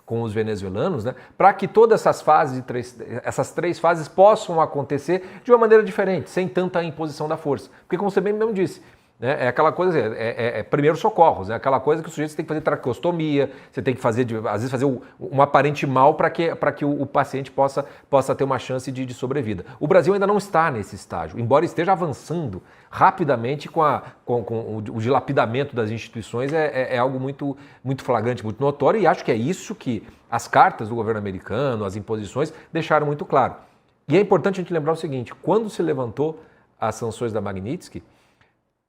com os venezuelanos, né? Para que todas essas três fases possam acontecer de uma maneira diferente, sem tanta imposição da força. Porque como você bem mesmo disse, né, é aquela coisa, primeiros socorros, é aquela coisa que o sujeito tem que fazer traqueostomia, você tem que fazer, às vezes, fazer um aparente mal para que o paciente possa ter uma chance de sobrevida. O Brasil ainda não está nesse estágio, embora esteja avançando rapidamente com o dilapidamento das instituições, é algo muito, muito flagrante, muito notório, e acho que é isso que as cartas do governo americano, as imposições, deixaram muito claro. E é importante a gente lembrar o seguinte, quando se levantou as sanções da Magnitsky,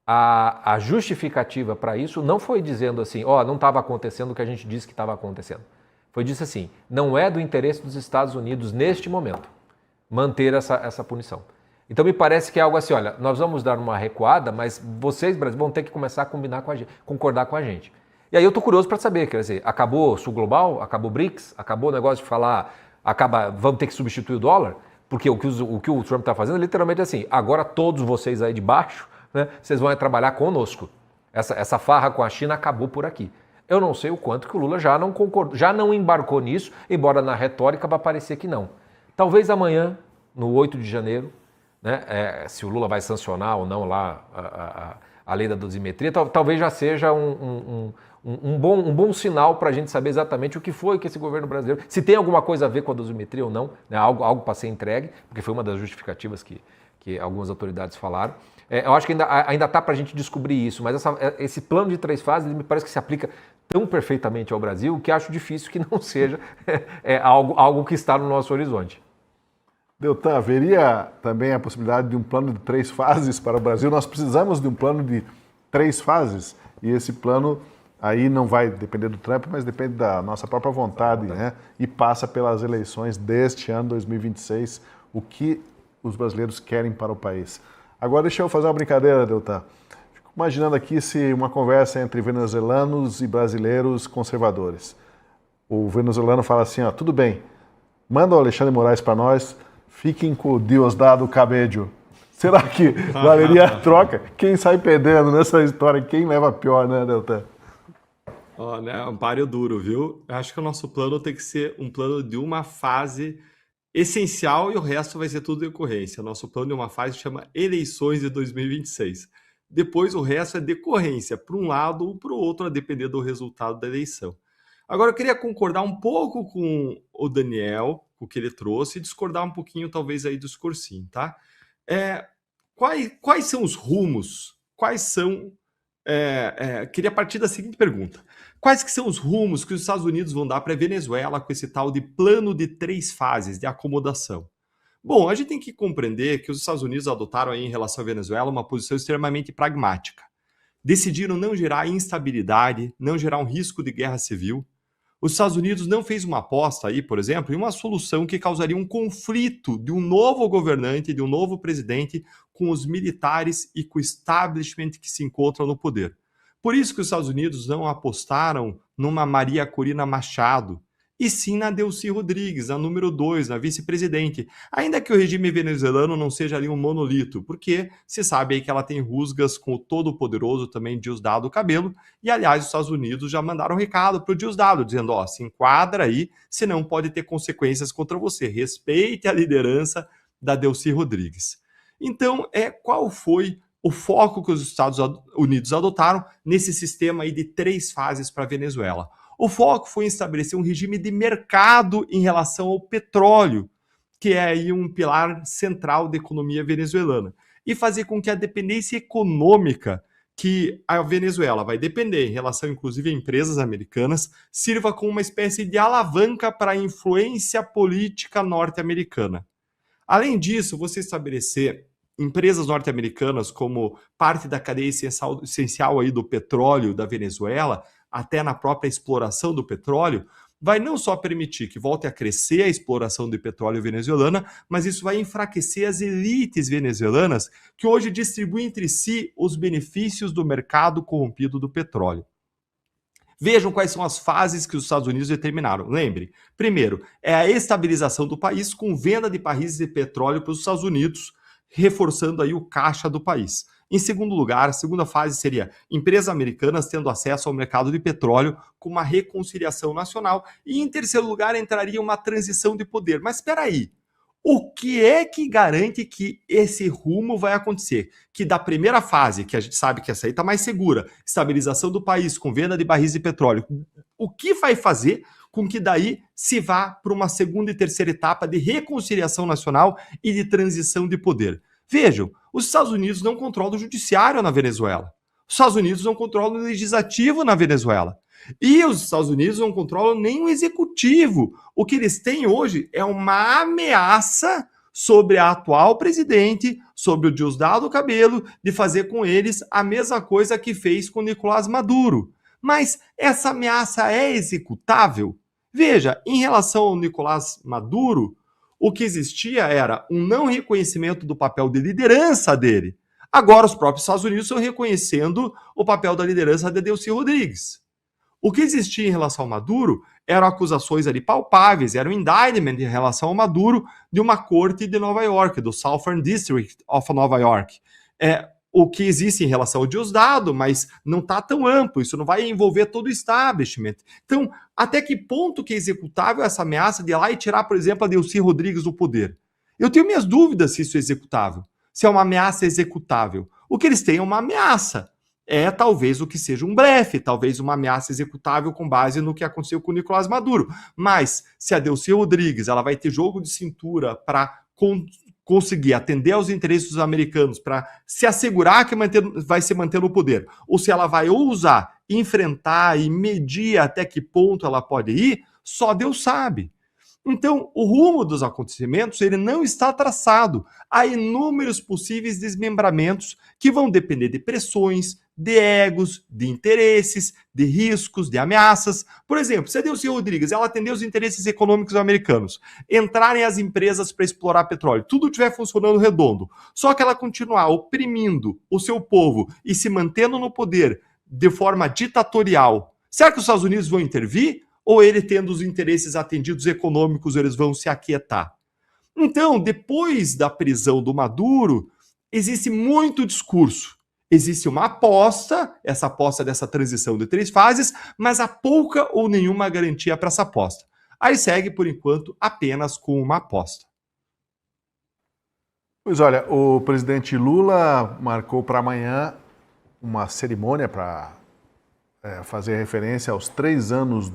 a justificativa para isso não foi dizendo assim, não estava acontecendo o que a gente disse que estava acontecendo. Foi dito assim, não é do interesse dos Estados Unidos, neste momento, manter essa punição. Então me parece que é algo assim, olha, nós vamos dar uma recuada, mas vocês, Brasil, vão ter que começar a concordar com a gente. E aí eu estou curioso para saber, quer dizer, acabou Sul Global, acabou BRICS, acabou o negócio de falar, vamos ter que substituir o dólar? Porque o que o Trump está fazendo é literalmente assim, agora todos vocês aí de baixo, né, vocês vão trabalhar conosco. Essa farra com a China acabou por aqui. Eu não sei o quanto que o Lula já não concordou, já não embarcou nisso, embora na retórica vai parecer que não. Talvez amanhã, no 8 de janeiro, né, se o Lula vai sancionar ou não lá a lei da dosimetria, talvez já seja um bom sinal para a gente saber exatamente o que foi que esse governo brasileiro, se tem alguma coisa a ver com a dosimetria ou não, né, algo para ser entregue, porque foi uma das justificativas que algumas autoridades falaram. Eu acho que ainda está para a gente descobrir isso, mas esse plano de 3 fases me parece que se aplica tão perfeitamente ao Brasil que acho difícil que não seja algo que está no nosso horizonte. Deltan, haveria também a possibilidade de um plano de 3 fases para o Brasil? Nós precisamos de um plano de 3 fases e esse plano aí não vai depender do Trump, mas depende da nossa própria vontade, né? E passa pelas eleições deste ano, 2026, o que os brasileiros querem para o país. Agora deixa eu fazer uma brincadeira, Deltan. Fico imaginando aqui se uma conversa entre venezuelanos e brasileiros conservadores. O venezuelano fala assim, ó, tudo bem, manda o Alexandre Moraes para nós, fiquem com o Diosdado Cabello. Será que valeria a troca? Quem sai perdendo nessa história? Quem leva a pior, né, Deltan? Né, um páreo duro, viu? Eu acho que o nosso plano tem que ser um plano de uma fase essencial e o resto vai ser tudo decorrência. Nosso plano de uma fase chama eleições de 2026. Depois o resto é decorrência, para um lado ou para o outro, a depender do resultado da eleição. Agora eu queria concordar um pouco com o Daniel, com o que ele trouxe, e discordar um pouquinho talvez aí do Escorcin, tá? Quais são os rumos? Quais são... queria partir da seguinte pergunta. Quais que são os rumos que os Estados Unidos vão dar para a Venezuela com esse tal de plano de 3 fases de acomodação? Bom, a gente tem que compreender que os Estados Unidos adotaram aí em relação à Venezuela uma posição extremamente pragmática. Decidiram não gerar instabilidade, não gerar um risco de guerra civil. Os Estados Unidos não fez uma aposta aí, por exemplo, em uma solução que causaria um conflito de um novo governante, de um novo presidente com os militares e com o establishment que se encontra no poder. Por isso que os Estados Unidos não apostaram numa Maria Corina Machado, e sim na Delcy Rodrigues, a número 2, na vice-presidente. Ainda que o regime venezuelano não seja ali um monolito, porque se sabe aí que ela tem rusgas com o todo-poderoso também Diosdado Cabello, e aliás os Estados Unidos já mandaram um recado para o Diosdado, dizendo, ó, se enquadra aí, senão pode ter consequências contra você. Respeite a liderança da Delcy Rodrigues. Então, qual foi o foco que os Estados Unidos adotaram nesse sistema aí de 3 fases para a Venezuela? O foco foi em estabelecer um regime de mercado em relação ao petróleo, que é aí um pilar central da economia venezuelana, e fazer com que a dependência econômica que a Venezuela vai depender em relação, inclusive, a empresas americanas, sirva como uma espécie de alavanca para a influência política norte-americana. Além disso, você estabelecer empresas norte-americanas como parte da cadeia essencial aí do petróleo da Venezuela, até na própria exploração do petróleo, vai não só permitir que volte a crescer a exploração do petróleo venezuelana, mas isso vai enfraquecer as elites venezuelanas que hoje distribuem entre si os benefícios do mercado corrompido do petróleo. Vejam quais são as fases que os Estados Unidos determinaram. Lembre, primeiro, é a estabilização do país com venda de barris de petróleo para os Estados Unidos, reforçando aí o caixa do país. Em segundo lugar, a segunda fase seria empresas americanas tendo acesso ao mercado de petróleo com uma reconciliação nacional. E em terceiro lugar, entraria uma transição de poder. Mas espera aí, o que é que garante que esse rumo vai acontecer? Que da primeira fase, que a gente sabe que essa aí está mais segura, estabilização do país com venda de barris de petróleo, o que vai fazer com que daí se vá para uma segunda e terceira etapa de reconciliação nacional e de transição de poder? Vejam, os Estados Unidos não controlam o judiciário na Venezuela. Os Estados Unidos não controlam o legislativo na Venezuela. E os Estados Unidos não controlam nem o executivo. O que eles têm hoje é uma ameaça sobre a atual presidente, sobre o Diosdado Cabello, de fazer com eles a mesma coisa que fez com Nicolás Maduro. Mas essa ameaça é executável? Veja, em relação ao Nicolás Maduro, o que existia era um não reconhecimento do papel de liderança dele. Agora os próprios Estados Unidos estão reconhecendo o papel da liderança de Delcy Rodrigues. O que existia em relação ao Maduro eram acusações ali palpáveis, era um indictment em relação ao Maduro de uma corte de Nova York, do Southern District of Nova York. O que existe em relação ao Diosdado, mas não está tão amplo, isso não vai envolver todo o establishment. Então, até que ponto que é executável essa ameaça de ir lá e tirar, por exemplo, a Delcy Rodrigues do poder? Eu tenho minhas dúvidas se isso é executável, se é uma ameaça executável. O que eles têm é uma ameaça. É talvez o que seja um blefe, talvez uma ameaça executável com base no que aconteceu com o Nicolás Maduro. Mas se a Delcy Rodrigues ela vai ter jogo de cintura para conseguir atender aos interesses dos americanos, para se assegurar que vai se manter no poder, ou se ela vai ousar enfrentar e medir até que ponto ela pode ir, só Deus sabe. Então, o rumo dos acontecimentos ele não está traçado. Há inúmeros possíveis desmembramentos que vão depender de pressões, de egos, de interesses, de riscos, de ameaças. Por exemplo, se a Delcy Rodrigues ela atender os interesses econômicos americanos, entrarem as empresas para explorar petróleo, tudo estiver funcionando redondo, só que ela continuar oprimindo o seu povo e se mantendo no poder de forma ditatorial, será que os Estados Unidos vão intervir? Ou ele tendo os interesses atendidos econômicos, eles vão se aquietar? Então, depois da prisão do Maduro, existe muito discurso. Existe uma aposta, essa aposta dessa transição de 3 fases, mas há pouca ou nenhuma garantia para essa aposta. Aí segue, por enquanto, apenas com uma aposta. Pois olha, o presidente Lula marcou para amanhã uma cerimônia para fazer referência aos 3 anos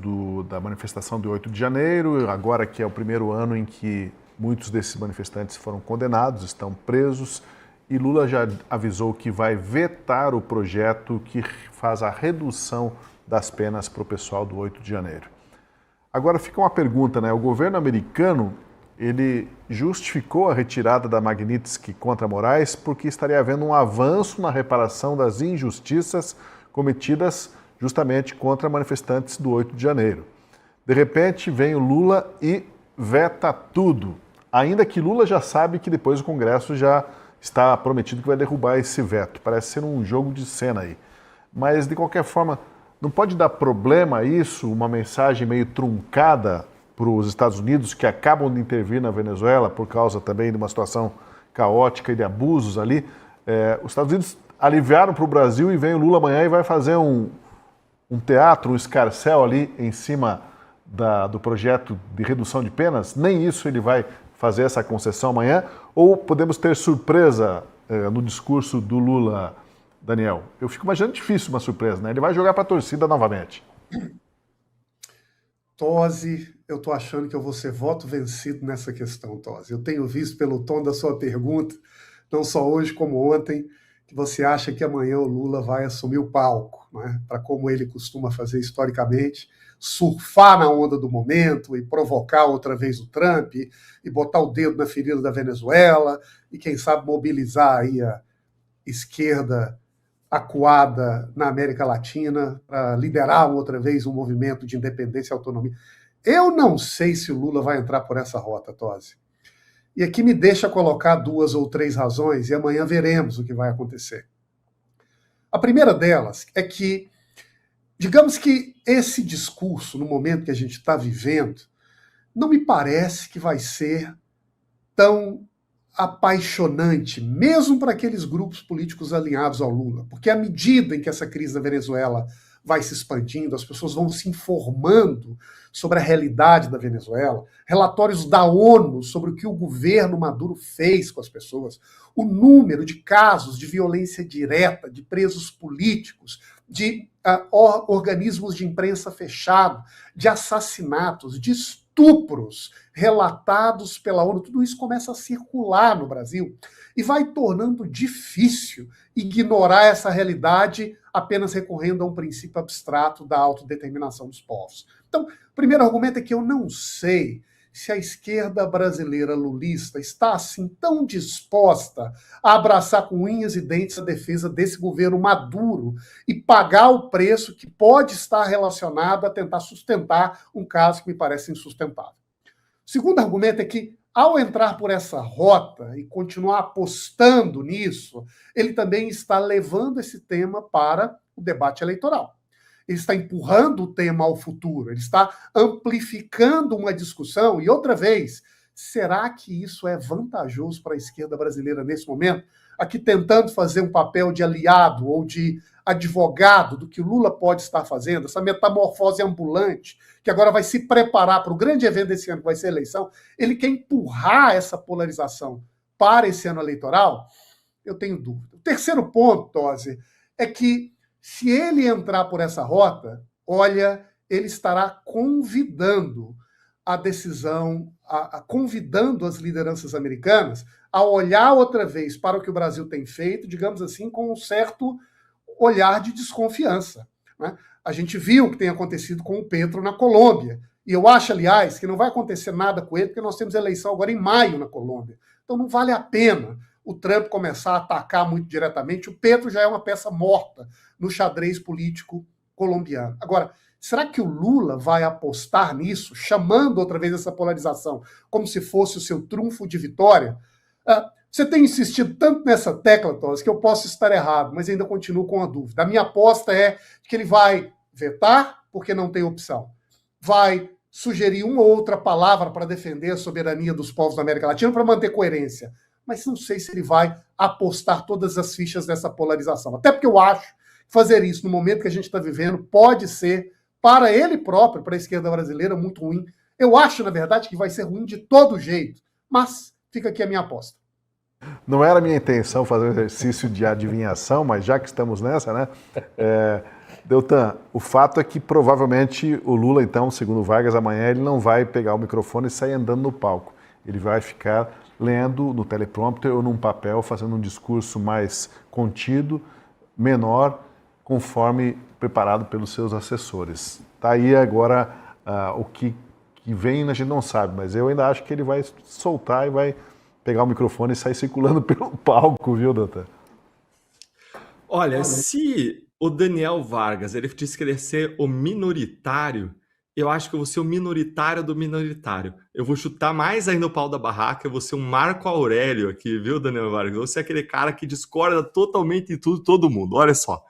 da manifestação de 8 de janeiro, agora que é o primeiro ano em que muitos desses manifestantes foram condenados, estão presos, e Lula já avisou que vai vetar o projeto que faz a redução das penas para o pessoal do 8 de janeiro. Agora fica uma pergunta, né? O governo americano, ele justificou a retirada da Magnitsky contra Moraes porque estaria havendo um avanço na reparação das injustiças cometidas justamente contra manifestantes do 8 de janeiro. De repente, vem o Lula e veta tudo, ainda que Lula já sabe que depois o Congresso já está prometido que vai derrubar esse veto. Parece ser um jogo de cena aí. Mas, de qualquer forma, não pode dar problema isso, uma mensagem meio truncada para os Estados Unidos, que acabam de intervir na Venezuela por causa também de uma situação caótica e de abusos ali. Os Estados Unidos aliviaram para o Brasil e vem o Lula amanhã e vai fazer um teatro, um escarcéu ali em cima do projeto de redução de penas? Nem isso ele vai fazer essa concessão amanhã? Ou podemos ter surpresa no discurso do Lula, Daniel? Eu fico imaginando difícil uma surpresa, né? Ele vai jogar para a torcida novamente. Tosi, eu estou achando que eu vou ser voto vencido nessa questão, Tosi. Eu tenho visto pelo tom da sua pergunta, não só hoje como ontem, que você acha que amanhã o Lula vai assumir o palco, né? Para, como ele costuma fazer historicamente, surfar na onda do momento e provocar outra vez o Trump e botar o dedo na ferida da Venezuela e, quem sabe, mobilizar aí a esquerda acuada na América Latina para liderar outra vez um movimento de independência e autonomia. Eu não sei se o Lula vai entrar por essa rota, Tosi. E aqui me deixa colocar 2 ou 3 razões e amanhã veremos o que vai acontecer. A primeira delas é que, digamos que esse discurso, no momento que a gente está vivendo, não me parece que vai ser tão apaixonante, mesmo para aqueles grupos políticos alinhados ao Lula, porque à medida em que essa crise da Venezuela vai se expandindo, as pessoas vão se informando sobre a realidade da Venezuela, relatórios da ONU sobre o que o governo Maduro fez com as pessoas, o número de casos de violência direta, de presos políticos, de organismos de imprensa fechado, de assassinatos, de estupros relatados pela ONU, tudo isso começa a circular no Brasil e vai tornando difícil ignorar essa realidade apenas recorrendo a um princípio abstrato da autodeterminação dos povos. Então, o primeiro argumento é que eu não sei se a esquerda brasileira lulista está assim tão disposta a abraçar com unhas e dentes a defesa desse governo Maduro e pagar o preço que pode estar relacionado a tentar sustentar um caso que me parece insustentável. O segundo argumento é que, ao entrar por essa rota e continuar apostando nisso, ele também está levando esse tema para o debate eleitoral. Ele está empurrando o tema ao futuro, ele está amplificando uma discussão. E outra vez, será que isso é vantajoso para a esquerda brasileira nesse momento? Aqui tentando fazer um papel de aliado ou de advogado do que o Lula pode estar fazendo, essa metamorfose ambulante, que agora vai se preparar para o grande evento desse ano, que vai ser a eleição. Ele quer empurrar essa polarização para esse ano eleitoral? Eu tenho dúvida. O terceiro ponto, Tosi, é que se ele entrar por essa rota, olha, ele estará convidando a decisão, convidando as lideranças americanas a olhar outra vez para o que o Brasil tem feito, digamos assim, com um certo olhar de desconfiança, né? A gente viu o que tem acontecido com o Petro na Colômbia, E eu acho, aliás, que não vai acontecer nada com ele, porque nós temos eleição agora em maio na Colômbia. Então não vale a pena o Trump começar a atacar muito diretamente. O Petro já é uma peça morta no xadrez político colombiano. Agora, será que o Lula vai apostar nisso, chamando outra vez essa polarização como se fosse o seu trunfo de vitória? Você tem insistido tanto nessa tecla, Tosi, que eu posso estar errado, mas ainda continuo com a dúvida. A minha aposta é que ele vai vetar, porque não tem opção. Vai sugerir uma ou outra palavra para defender a soberania dos povos da América Latina, para manter coerência. Mas não sei se ele vai apostar todas as fichas nessa polarização. Até porque eu acho que fazer isso no momento que a gente está vivendo pode ser, para ele próprio, para a esquerda brasileira, muito ruim. Eu acho, na verdade, que vai ser ruim de todo jeito. Mas fica aqui a minha aposta. Não era a minha intenção fazer um exercício de adivinhação, mas já que estamos nessa, né? Deltan, o fato é que provavelmente o Lula, então, segundo Vargas, amanhã ele não vai pegar o microfone e sair andando no palco. Ele vai ficar lendo no teleprompter ou num papel, fazendo um discurso mais contido, menor, conforme preparado pelos seus assessores. Tá aí agora o que vem a gente não sabe, mas eu ainda acho que ele vai soltar e vai pegar o microfone e sair circulando pelo palco, viu, Deltan? Olha, se o Daniel Vargas ele disse que ele ia ser o minoritário, eu acho que eu vou ser o minoritário do minoritário. Eu vou chutar mais ainda o pau da barraca, eu vou ser um Marco Aurélio aqui, viu, Daniel Vargas? Eu vou ser aquele cara que discorda totalmente de tudo, todo mundo. Olha só.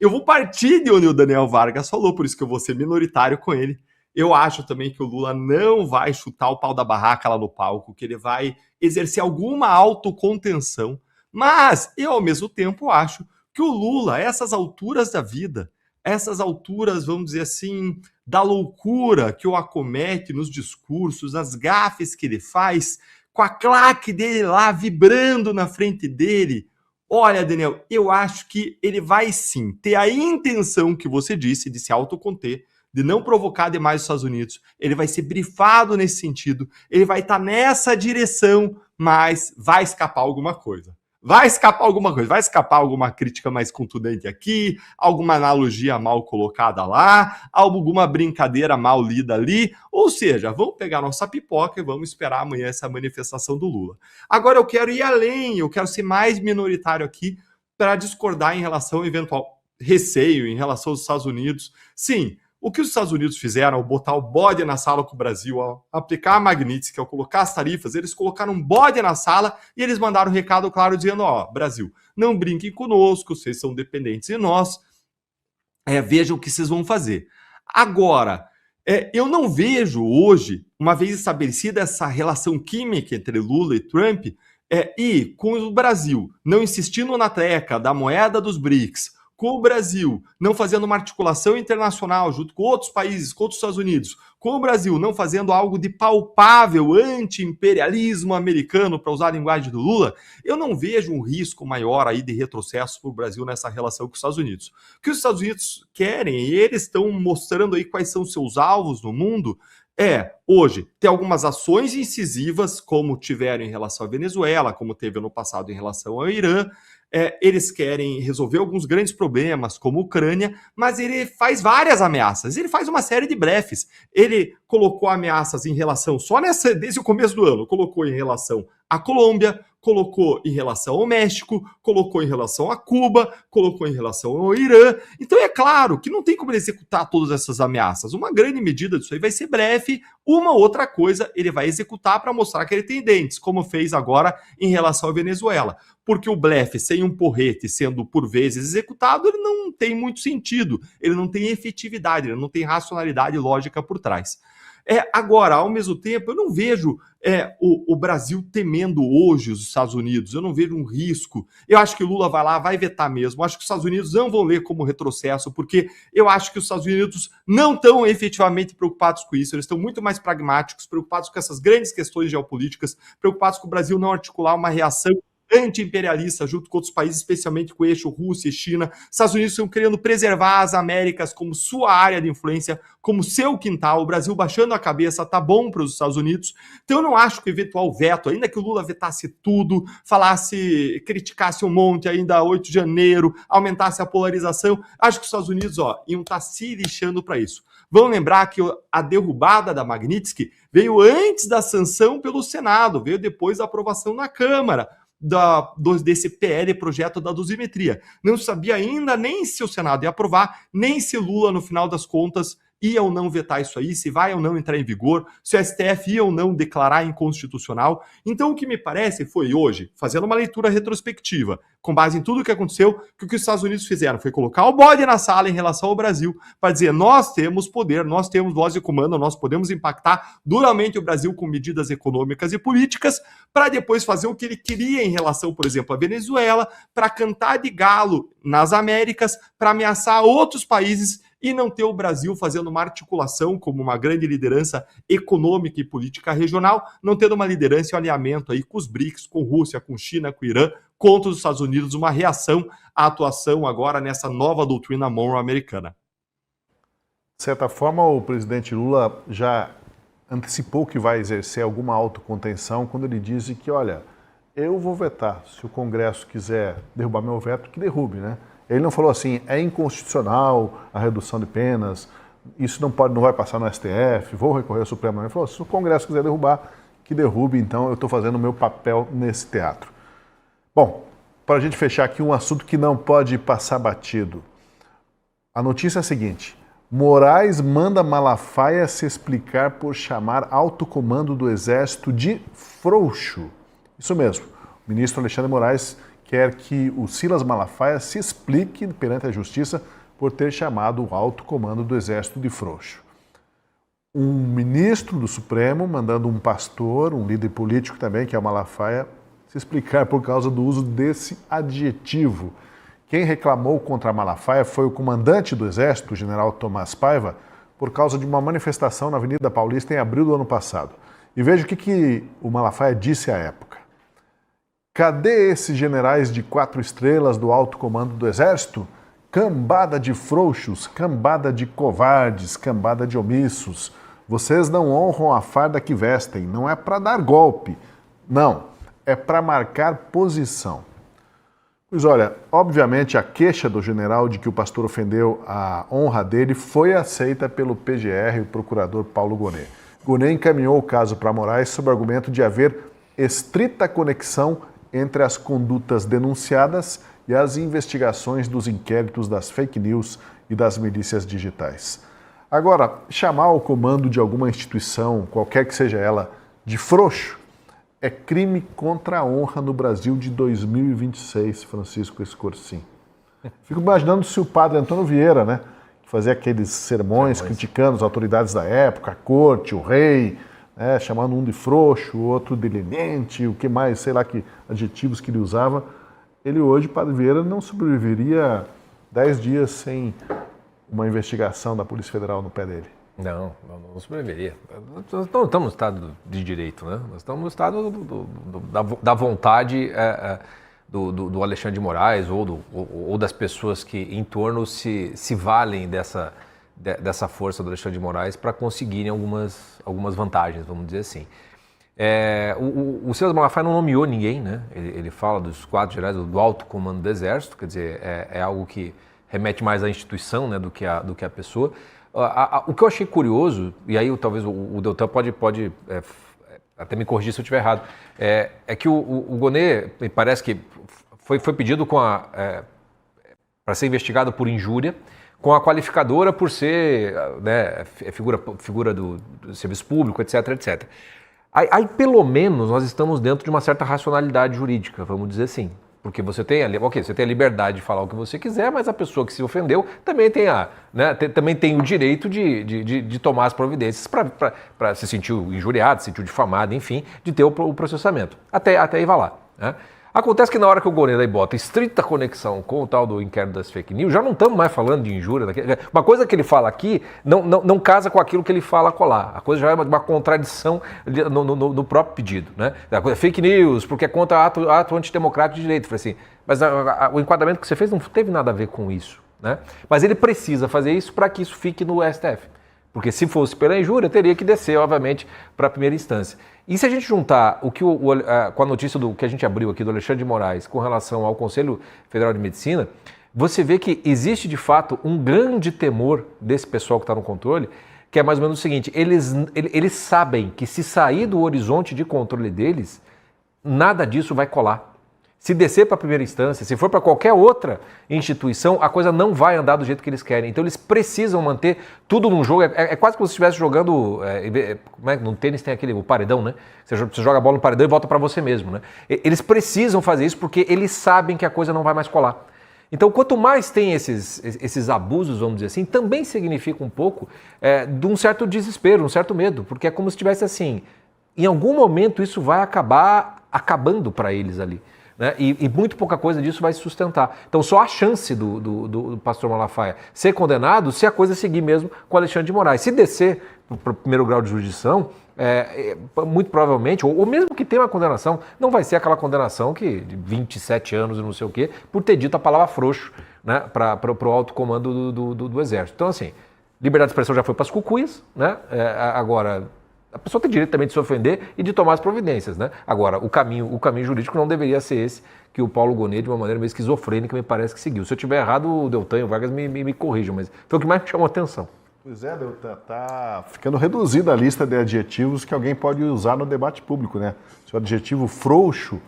Eu vou partir de onde o Daniel Vargas falou, por isso que eu vou ser minoritário com ele. Eu acho também que o Lula não vai chutar o pau da barraca lá no palco, que ele vai exercer alguma autocontenção. Mas eu, ao mesmo tempo, acho que o Lula, a essas alturas da vida, essas alturas, vamos dizer assim, da loucura que o acomete nos discursos, nas gafes que ele faz, com a claque dele lá vibrando na frente dele. Olha, Daniel, eu acho que ele vai sim ter a intenção que você disse de se autoconter, de não provocar demais os Estados Unidos. Ele vai ser brifado nesse sentido, ele vai estar nessa direção, mas vai escapar alguma coisa. Vai escapar alguma coisa, vai escapar alguma crítica mais contundente aqui, alguma analogia mal colocada lá, alguma brincadeira mal lida ali. Ou seja, vamos pegar nossa pipoca e vamos esperar amanhã essa manifestação do Lula. Agora eu quero ir além, eu quero ser mais minoritário aqui para discordar em relação ao eventual receio em relação aos Estados Unidos. Sim, o que os Estados Unidos fizeram ao botar o bode na sala com o Brasil, ao aplicar a Magnitsky, ao colocar as tarifas, eles colocaram um bode na sala e eles mandaram um recado claro dizendo, ó, Brasil, não brinquem conosco, vocês são dependentes de nós, vejam o que vocês vão fazer. Agora, eu não vejo hoje, uma vez estabelecida essa relação química entre Lula e Trump, e com o Brasil não insistindo na treca da moeda dos BRICS, com o Brasil não fazendo uma articulação internacional junto com outros países, com outros Estados Unidos, com o Brasil não fazendo algo de palpável anti-imperialismo americano, para usar a linguagem do Lula, eu não vejo um risco maior aí de retrocesso para o Brasil nessa relação com os Estados Unidos. O que os Estados Unidos querem, e eles estão mostrando aí quais são seus alvos no mundo, hoje, ter algumas ações incisivas, como tiveram em relação à Venezuela, como teve ano passado em relação ao Irã. Eles querem resolver alguns grandes problemas, como a Ucrânia, mas ele faz várias ameaças. Ele faz uma série de blefes. Ele colocou ameaças em relação, desde o começo do ano, colocou em relação à Colômbia, colocou em relação ao México, colocou em relação a Cuba, colocou em relação ao Irã. Então é claro que não tem como ele executar todas essas ameaças. Uma grande medida disso aí vai ser blefe, uma outra coisa ele vai executar para mostrar que ele tem dentes, como fez agora em relação à Venezuela. Porque o blefe sem um porrete sendo por vezes executado, ele não tem muito sentido, ele não tem efetividade, ele não tem racionalidade lógica por trás. Agora, ao mesmo tempo, eu não vejo o Brasil temendo hoje os Estados Unidos, eu não vejo um risco. Eu acho que o Lula vai lá, vai vetar mesmo, eu acho que os Estados Unidos não vão ler como retrocesso, porque eu acho que os Estados Unidos não estão efetivamente preocupados com isso, eles estão muito mais pragmáticos, preocupados com essas grandes questões geopolíticas, preocupados com o Brasil não articular uma reação anti-imperialista junto com outros países, especialmente com o eixo Rússia e China. Estados Unidos estão querendo preservar as Américas como sua área de influência, como seu quintal. O Brasil baixando a cabeça, tá bom para os Estados Unidos. Então eu não acho que o eventual veto, ainda que o Lula vetasse tudo, criticasse um monte ainda 8 de janeiro, aumentasse a polarização, acho que os Estados Unidos iam estar se lixando para isso. Vamos lembrar que a derrubada da Magnitsky veio antes da sanção pelo Senado, veio depois da aprovação na Câmara desse PL, projeto da dosimetria. Não sabia ainda nem se o Senado ia aprovar, nem se Lula, no final das contas, ia ou não vetar isso aí, se vai ou não entrar em vigor, se o STF ia ou não declarar inconstitucional. Então, o que me parece foi hoje, fazendo uma leitura retrospectiva, com base em tudo o que aconteceu, que o que os Estados Unidos fizeram foi colocar o bode na sala em relação ao Brasil, para dizer, nós temos poder, nós temos voz de comando, nós podemos impactar duramente o Brasil com medidas econômicas e políticas, para depois fazer o que ele queria em relação, por exemplo, à Venezuela, para cantar de galo nas Américas, para ameaçar outros países e não ter o Brasil fazendo uma articulação como uma grande liderança econômica e política regional, não tendo uma liderança e um alinhamento aí com os BRICS, com Rússia, com China, com Irã, contra os Estados Unidos, uma reação à atuação agora nessa nova doutrina Monroe americana. De certa forma, o presidente Lula já antecipou que vai exercer alguma autocontenção quando ele diz que, olha, eu vou vetar, se o Congresso quiser derrubar meu veto, que derrube, né? Ele não falou assim, é inconstitucional a redução de penas, isso não vai passar no STF, vou recorrer ao Supremo. Ele falou, se o Congresso quiser derrubar, que derrube, então eu estou fazendo o meu papel nesse teatro. Bom, para a gente fechar aqui um assunto que não pode passar batido. A notícia é a seguinte, Moraes manda Malafaia se explicar por chamar alto comando do Exército de frouxo. Isso mesmo, o ministro Alexandre Moraes quer que o Silas Malafaia se explique perante a Justiça por ter chamado o alto comando do Exército de frouxo. Um ministro do Supremo mandando um pastor, um líder político também, que é o Malafaia, se explicar por causa do uso desse adjetivo. Quem reclamou contra Malafaia foi o comandante do Exército, o general Tomás Paiva, por causa de uma manifestação na Avenida Paulista em abril do ano passado. E veja o que o Malafaia disse à época. Cadê esses generais de 4 estrelas do alto comando do Exército? Cambada de frouxos, cambada de covardes, cambada de omissos. Vocês não honram a farda que vestem, não é para dar golpe, não, é para marcar posição. Pois olha, obviamente a queixa do general de que o pastor ofendeu a honra dele foi aceita pelo PGR, o procurador Paulo Gonet. Gonet encaminhou o caso para Moraes sob o argumento de haver estrita conexão entre as condutas denunciadas e as investigações dos inquéritos das fake news e das milícias digitais. Agora, chamar o comando de alguma instituição, qualquer que seja ela, de frouxo, é crime contra a honra no Brasil de 2026, Francisco Escorcim. Fico imaginando se o padre Antônio Vieira, né, fazia aqueles sermões criticando as autoridades da época, a corte, o rei, chamando um de frouxo, o outro de leniente, o que mais, sei lá que adjetivos que ele usava. Ele hoje, Padre Vieira, não sobreviveria 10 dias sem uma investigação da Polícia Federal no pé dele. Não sobreviveria. Nós não estamos no estado de direito, né? Nós estamos no estado da vontade do Alexandre de Moraes ou das pessoas que em torno se valem dessa força do Alexandre de Moraes para conseguirem algumas vantagens, vamos dizer assim. O Silas Malafaia não nomeou ninguém, né? Ele fala dos 4 generais do alto comando do Exército, quer dizer, é algo que remete mais à instituição, né, do que a pessoa. O que eu achei curioso, e aí talvez o Deltan pode até me corrigir se eu estiver errado, é que o Gonet, me parece que foi pedido para ser investigado por injúria, com a qualificadora por ser figura do serviço público, etc, etc. Aí, pelo menos, nós estamos dentro de uma certa racionalidade jurídica, vamos dizer assim. Porque você tem a liberdade de falar o que você quiser, mas a pessoa que se ofendeu também tem o direito de tomar as providências para se sentir injuriado, se sentir difamado, enfim, de ter o processamento. Até aí vai lá. Né? Acontece que na hora que o Goneda aí bota estrita conexão com o tal do inquérito das fake news, já não estamos mais falando de injúria. Uma coisa que ele fala aqui não casa com aquilo que ele fala colar. A coisa já é uma contradição no próprio pedido, né? A coisa, fake news, porque é contra ato antidemocrático de direito. Eu falei assim, mas o enquadramento que você fez não teve nada a ver com isso, né? Mas ele precisa fazer isso para que isso fique no STF. Porque se fosse pela injúria, teria que descer, obviamente, para a primeira instância. E se a gente juntar o que com a notícia que a gente abriu aqui do Alexandre de Moraes com relação ao Conselho Federal de Medicina, você vê que existe, de fato, um grande temor desse pessoal que está no controle, que é mais ou menos o seguinte, eles sabem que se sair do horizonte de controle deles, nada disso vai colar. Se descer para a primeira instância, se for para qualquer outra instituição, a coisa não vai andar do jeito que eles querem. Então eles precisam manter tudo num jogo. É quase como se estivesse jogando... no tênis tem o paredão, né? Você joga a bola no paredão e volta para você mesmo, né? Eles precisam fazer isso porque eles sabem que a coisa não vai mais colar. Então, quanto mais tem esses abusos, vamos dizer assim, também significa um pouco de um certo desespero, um certo medo. Porque é como se tivesse assim, em algum momento isso vai acabar acabando para eles ali. Né? E muito pouca coisa disso vai se sustentar. Então só a chance do pastor Malafaia ser condenado se a coisa seguir mesmo com Alexandre de Moraes. Se descer para o primeiro grau de jurisdição, muito provavelmente, ou mesmo que tenha uma condenação, não vai ser aquela condenação de 27 anos e não sei o quê, por ter dito a palavra frouxo, né, para o alto comando do Exército. Então assim, liberdade de expressão já foi para as cucuias, né? Agora... A pessoa tem direito também de se ofender e de tomar as providências, né? Agora, o caminho jurídico não deveria ser esse que o Paulo Gonet, de uma maneira meio esquizofrênica, me parece que seguiu. Se eu estiver errado, o Deltan e o Vargas me corrijam, mas foi o que mais me chamou a atenção. Pois é, Deltan, está ficando reduzida a lista de adjetivos que alguém pode usar no debate público, né? Se o adjetivo frouxo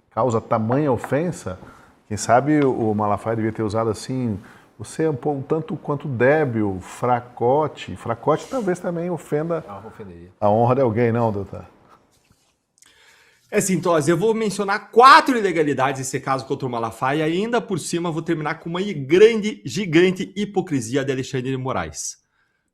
causa tamanha ofensa, quem sabe o Malafaia devia ter usado assim... Você é um tanto quanto débil, fracote. Fracote talvez também ofenda a honra de alguém, não, doutor? Assim, Tosi, eu vou mencionar 4 ilegalidades nesse caso contra o Malafaia e ainda por cima vou terminar com uma grande, gigante hipocrisia de Alexandre de Moraes.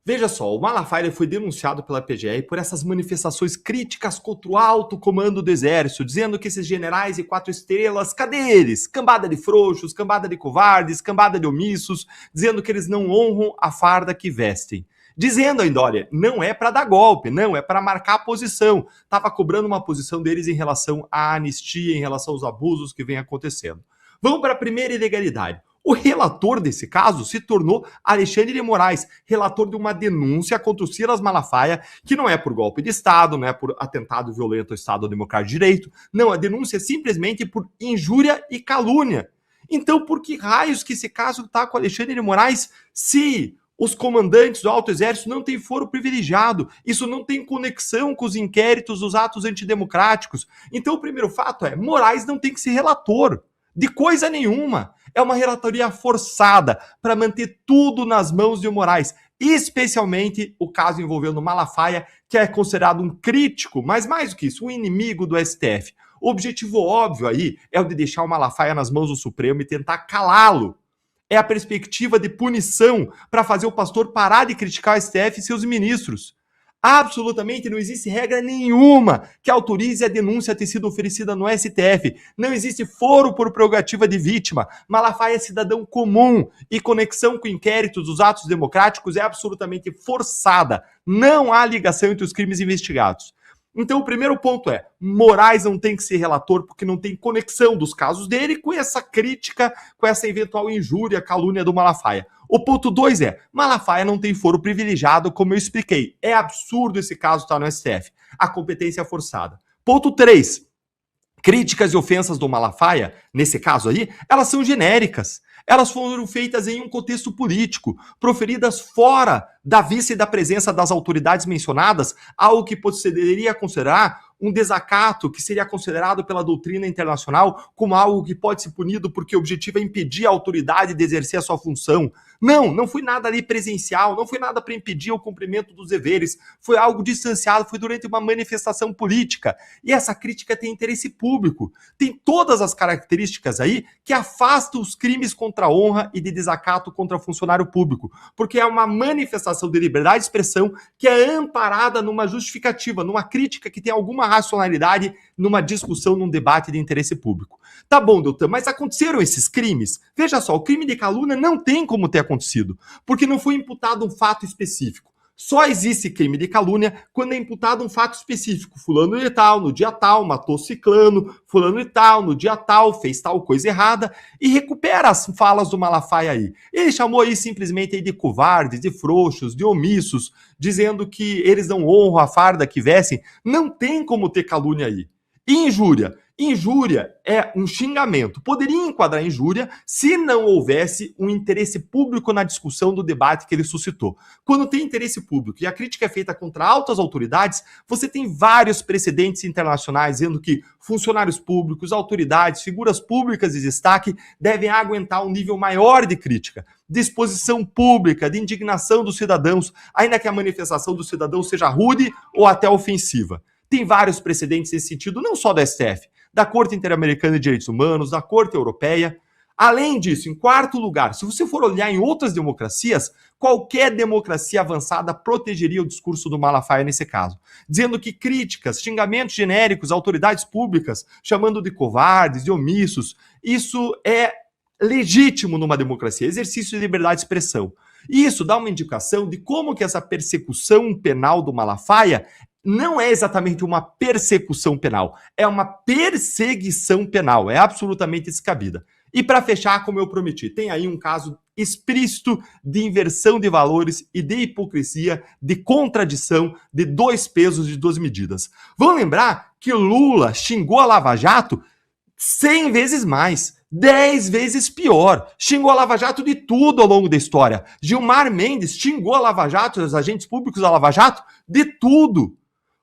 Veja só, o Malafaia foi denunciado pela PGR por essas manifestações críticas contra o alto comando do Exército, dizendo que esses generais e 4 estrelas, cadê eles? Cambada de frouxos, cambada de covardes, cambada de omissos, dizendo que eles não honram a farda que vestem. Dizendo ainda, olha, não é para dar golpe, não, é para marcar a posição. Estava cobrando uma posição deles em relação à anistia, em relação aos abusos que vem acontecendo. Vamos para a primeira ilegalidade. O relator desse caso se tornou Alexandre de Moraes, relator de uma denúncia contra o Silas Malafaia, que não é por golpe de Estado, não é por atentado violento ao Estado Democrático de Direito, não, a denúncia é simplesmente por injúria e calúnia. Então, por que raios que esse caso está com Alexandre de Moraes se os comandantes do Alto Exército não têm foro privilegiado? Isso não tem conexão com os inquéritos dos atos antidemocráticos. Então, o primeiro fato é, Moraes não tem que ser relator de coisa nenhuma. É uma relatoria forçada para manter tudo nas mãos de Moraes, especialmente o caso envolvendo Malafaia, que é considerado um crítico, mas mais do que isso, um inimigo do STF. O objetivo óbvio aí é o de deixar o Malafaia nas mãos do Supremo e tentar calá-lo. É a perspectiva de punição para fazer o pastor parar de criticar o STF e seus ministros. Absolutamente não existe regra nenhuma que autorize a denúncia a ter sido oferecida no STF. Não existe foro por prerrogativa de vítima. Malafaia é cidadão comum e conexão com inquéritos dos atos democráticos é absolutamente forçada. Não há ligação entre os crimes investigados. Então o primeiro ponto é, Moraes não tem que ser relator porque não tem conexão dos casos dele com essa crítica, com essa eventual injúria, calúnia do Malafaia. O ponto 2 é, Malafaia não tem foro privilegiado, como eu expliquei. É absurdo esse caso estar no STF. A competência é forçada. Ponto 3, críticas e ofensas do Malafaia, nesse caso aí, elas são genéricas. Elas foram feitas em um contexto político, proferidas fora da vista e da presença das autoridades mencionadas, algo que poderia considerar um desacato que seria considerado pela doutrina internacional como algo que pode ser punido porque o objetivo é impedir a autoridade de exercer a sua função. Não foi nada ali presencial, não foi nada para impedir o cumprimento dos deveres, foi algo distanciado, foi durante uma manifestação política. E essa crítica tem interesse público, tem todas as características aí que afastam os crimes contra a honra e de desacato contra funcionário público, porque é uma manifestação de liberdade de expressão que é amparada numa justificativa, numa crítica que tem alguma racionalidade numa discussão, num debate de interesse público. Tá bom, Deltan, mas aconteceram esses crimes? Veja só, o crime de calúnia não tem como ter acontecido, porque não foi imputado um fato específico. Só existe crime de calúnia quando é imputado um fato específico. Fulano de tal, no dia tal, matou ciclano, fulano de tal, no dia tal, fez tal coisa errada, e recupera as falas do Malafaia aí. Ele chamou aí simplesmente aí de covardes, de frouxos, de omissos, dizendo que eles não honram a farda que vestem. Não tem como ter calúnia aí. E injúria? Injúria é um xingamento. Poderia enquadrar injúria se não houvesse um interesse público na discussão do debate que ele suscitou. Quando tem interesse público e a crítica é feita contra altas autoridades, você tem vários precedentes internacionais dizendo que funcionários públicos, autoridades, figuras públicas de destaque devem aguentar um nível maior de crítica, de exposição pública, de indignação dos cidadãos, ainda que a manifestação do cidadão seja rude ou até ofensiva. Tem vários precedentes nesse sentido, não só da STF, da Corte Interamericana de Direitos Humanos, da Corte Europeia. Além disso, em quarto lugar, se você for olhar em outras democracias, qualquer democracia avançada protegeria o discurso do Malafaia nesse caso, dizendo que críticas, xingamentos genéricos a autoridades públicas, chamando de covardes, de omissos, isso é legítimo numa democracia, exercício de liberdade de expressão. Isso dá uma indicação de como que essa persecução penal do Malafaia não é exatamente uma persecução penal, é uma perseguição penal, é absolutamente descabida. E para fechar, como eu prometi, tem aí um caso explícito de inversão de valores e de hipocrisia, de contradição, de dois pesos e duas medidas. Vamos lembrar que Lula xingou a Lava Jato 100 vezes mais, 10 vezes pior. Xingou a Lava Jato de tudo ao longo da história. Gilmar Mendes xingou a Lava Jato, os agentes públicos da Lava Jato, de tudo.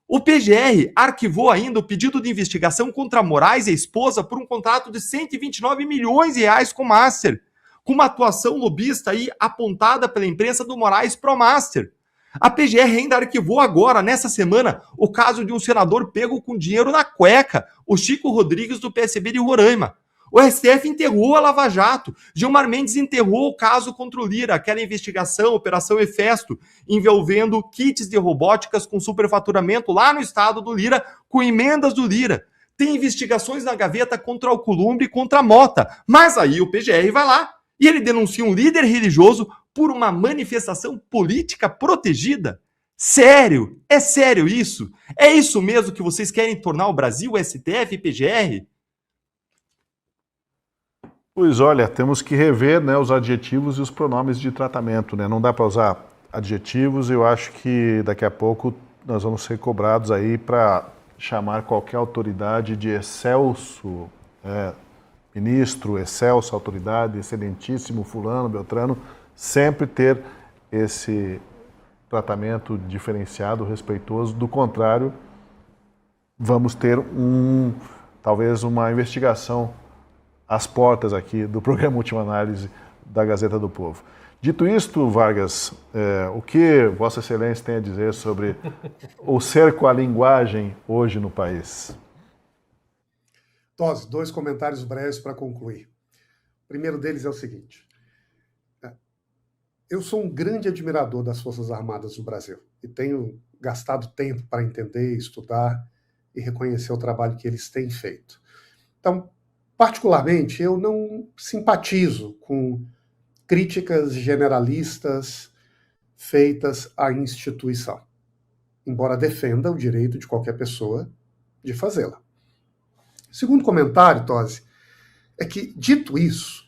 O PGR arquivou ainda o pedido de investigação contra Moraes e a esposa por um contrato de 129 milhões de reais com o Master, com uma atuação lobista aí apontada pela imprensa do Moraes pro Master. A PGR ainda arquivou agora, nessa semana, o caso de um senador pego com dinheiro na cueca, o Chico Rodrigues do PSB de Roraima. O STF enterrou a Lava Jato. Gilmar Mendes enterrou o caso contra o Lira, aquela investigação, Operação Hefesto, envolvendo kits de robóticas com superfaturamento lá no estado do Lira, com emendas do Lira. Tem investigações na gaveta contra o Alcolumbre e contra a Mota. Mas aí o PGR vai lá e ele denuncia um líder religioso por uma manifestação política protegida. Sério? É sério isso? É isso mesmo que vocês querem tornar o Brasil, STF e PGR? Pois olha, temos que rever, né, os adjetivos e os pronomes de tratamento, né? Não dá para usar adjetivos. Eu acho que daqui a pouco nós vamos ser cobrados aí para chamar qualquer autoridade de excelso ministro, excelso autoridade, excelentíssimo fulano, beltrano, sempre ter esse tratamento diferenciado, respeitoso. Do contrário, vamos ter talvez uma investigação às portas aqui do programa Última Análise da Gazeta do Povo. Dito isto, Vargas, o que Vossa Excelência tem a dizer sobre o cerco à linguagem hoje no país? Tosi, 2 comentários breves para concluir. O primeiro deles é o seguinte. Eu sou um grande admirador das Forças Armadas do Brasil e tenho gastado tempo para entender, estudar e reconhecer o trabalho que eles têm feito. Então, particularmente, eu não simpatizo com críticas generalistas feitas à instituição, embora defenda o direito de qualquer pessoa de fazê-la. Segundo comentário, Tosi, é que, dito isso,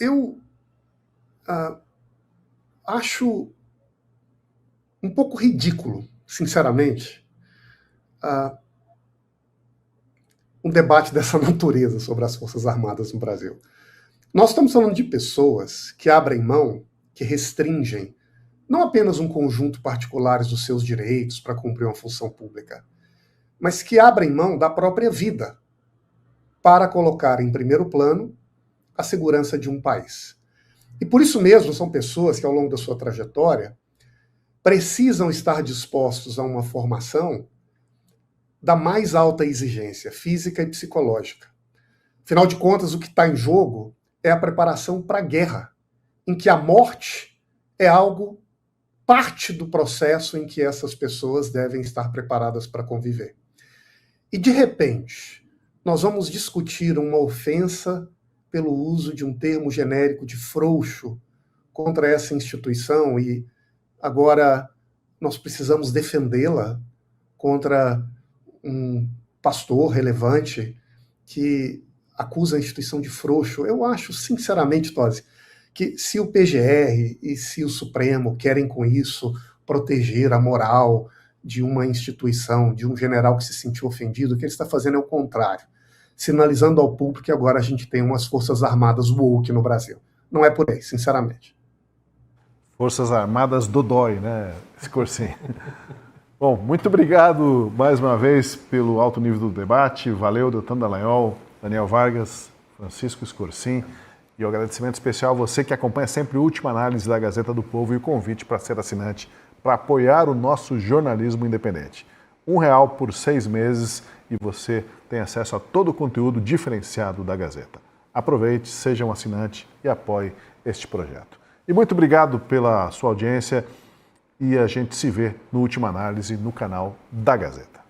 eu acho um pouco ridículo, sinceramente, um debate dessa natureza sobre as Forças Armadas no Brasil. Nós estamos falando de pessoas que abrem mão, que restringem não apenas um conjunto particular dos seus direitos para cumprir uma função pública, mas que abrem mão da própria vida para colocar em primeiro plano a segurança de um país. E por isso mesmo são pessoas que, ao longo da sua trajetória, precisam estar dispostos a uma formação da mais alta exigência física e psicológica. Afinal de contas, o que está em jogo é a preparação para a guerra, em que a morte é algo, parte do processo em que essas pessoas devem estar preparadas para conviver. E, de repente, nós vamos discutir uma ofensa pelo uso de um termo genérico de frouxo contra essa instituição e agora nós precisamos defendê-la contra um pastor relevante que acusa a instituição de frouxo. Eu acho, sinceramente, Tosi, que se o PGR e se o Supremo querem com isso proteger a moral de uma instituição, de um general que se sentiu ofendido, o que ele está fazendo é o contrário, sinalizando ao público que agora a gente tem umas forças armadas woke no Brasil. Não é por aí, sinceramente. Forças Armadas Dodói, né, Scorsin? Bom, muito obrigado mais uma vez pelo alto nível do debate. Valeu, Deltan Dallagnol, Daniel Vargas, Francisco Scorsin. E o agradecimento especial a você que acompanha sempre a Última Análise da Gazeta do Povo e o convite para ser assinante, para apoiar o nosso jornalismo independente. R$1 por 6 meses e você tem acesso a todo o conteúdo diferenciado da Gazeta. Aproveite, seja um assinante e apoie este projeto. E muito obrigado pela sua audiência e a gente se vê no Última Análise no canal da Gazeta.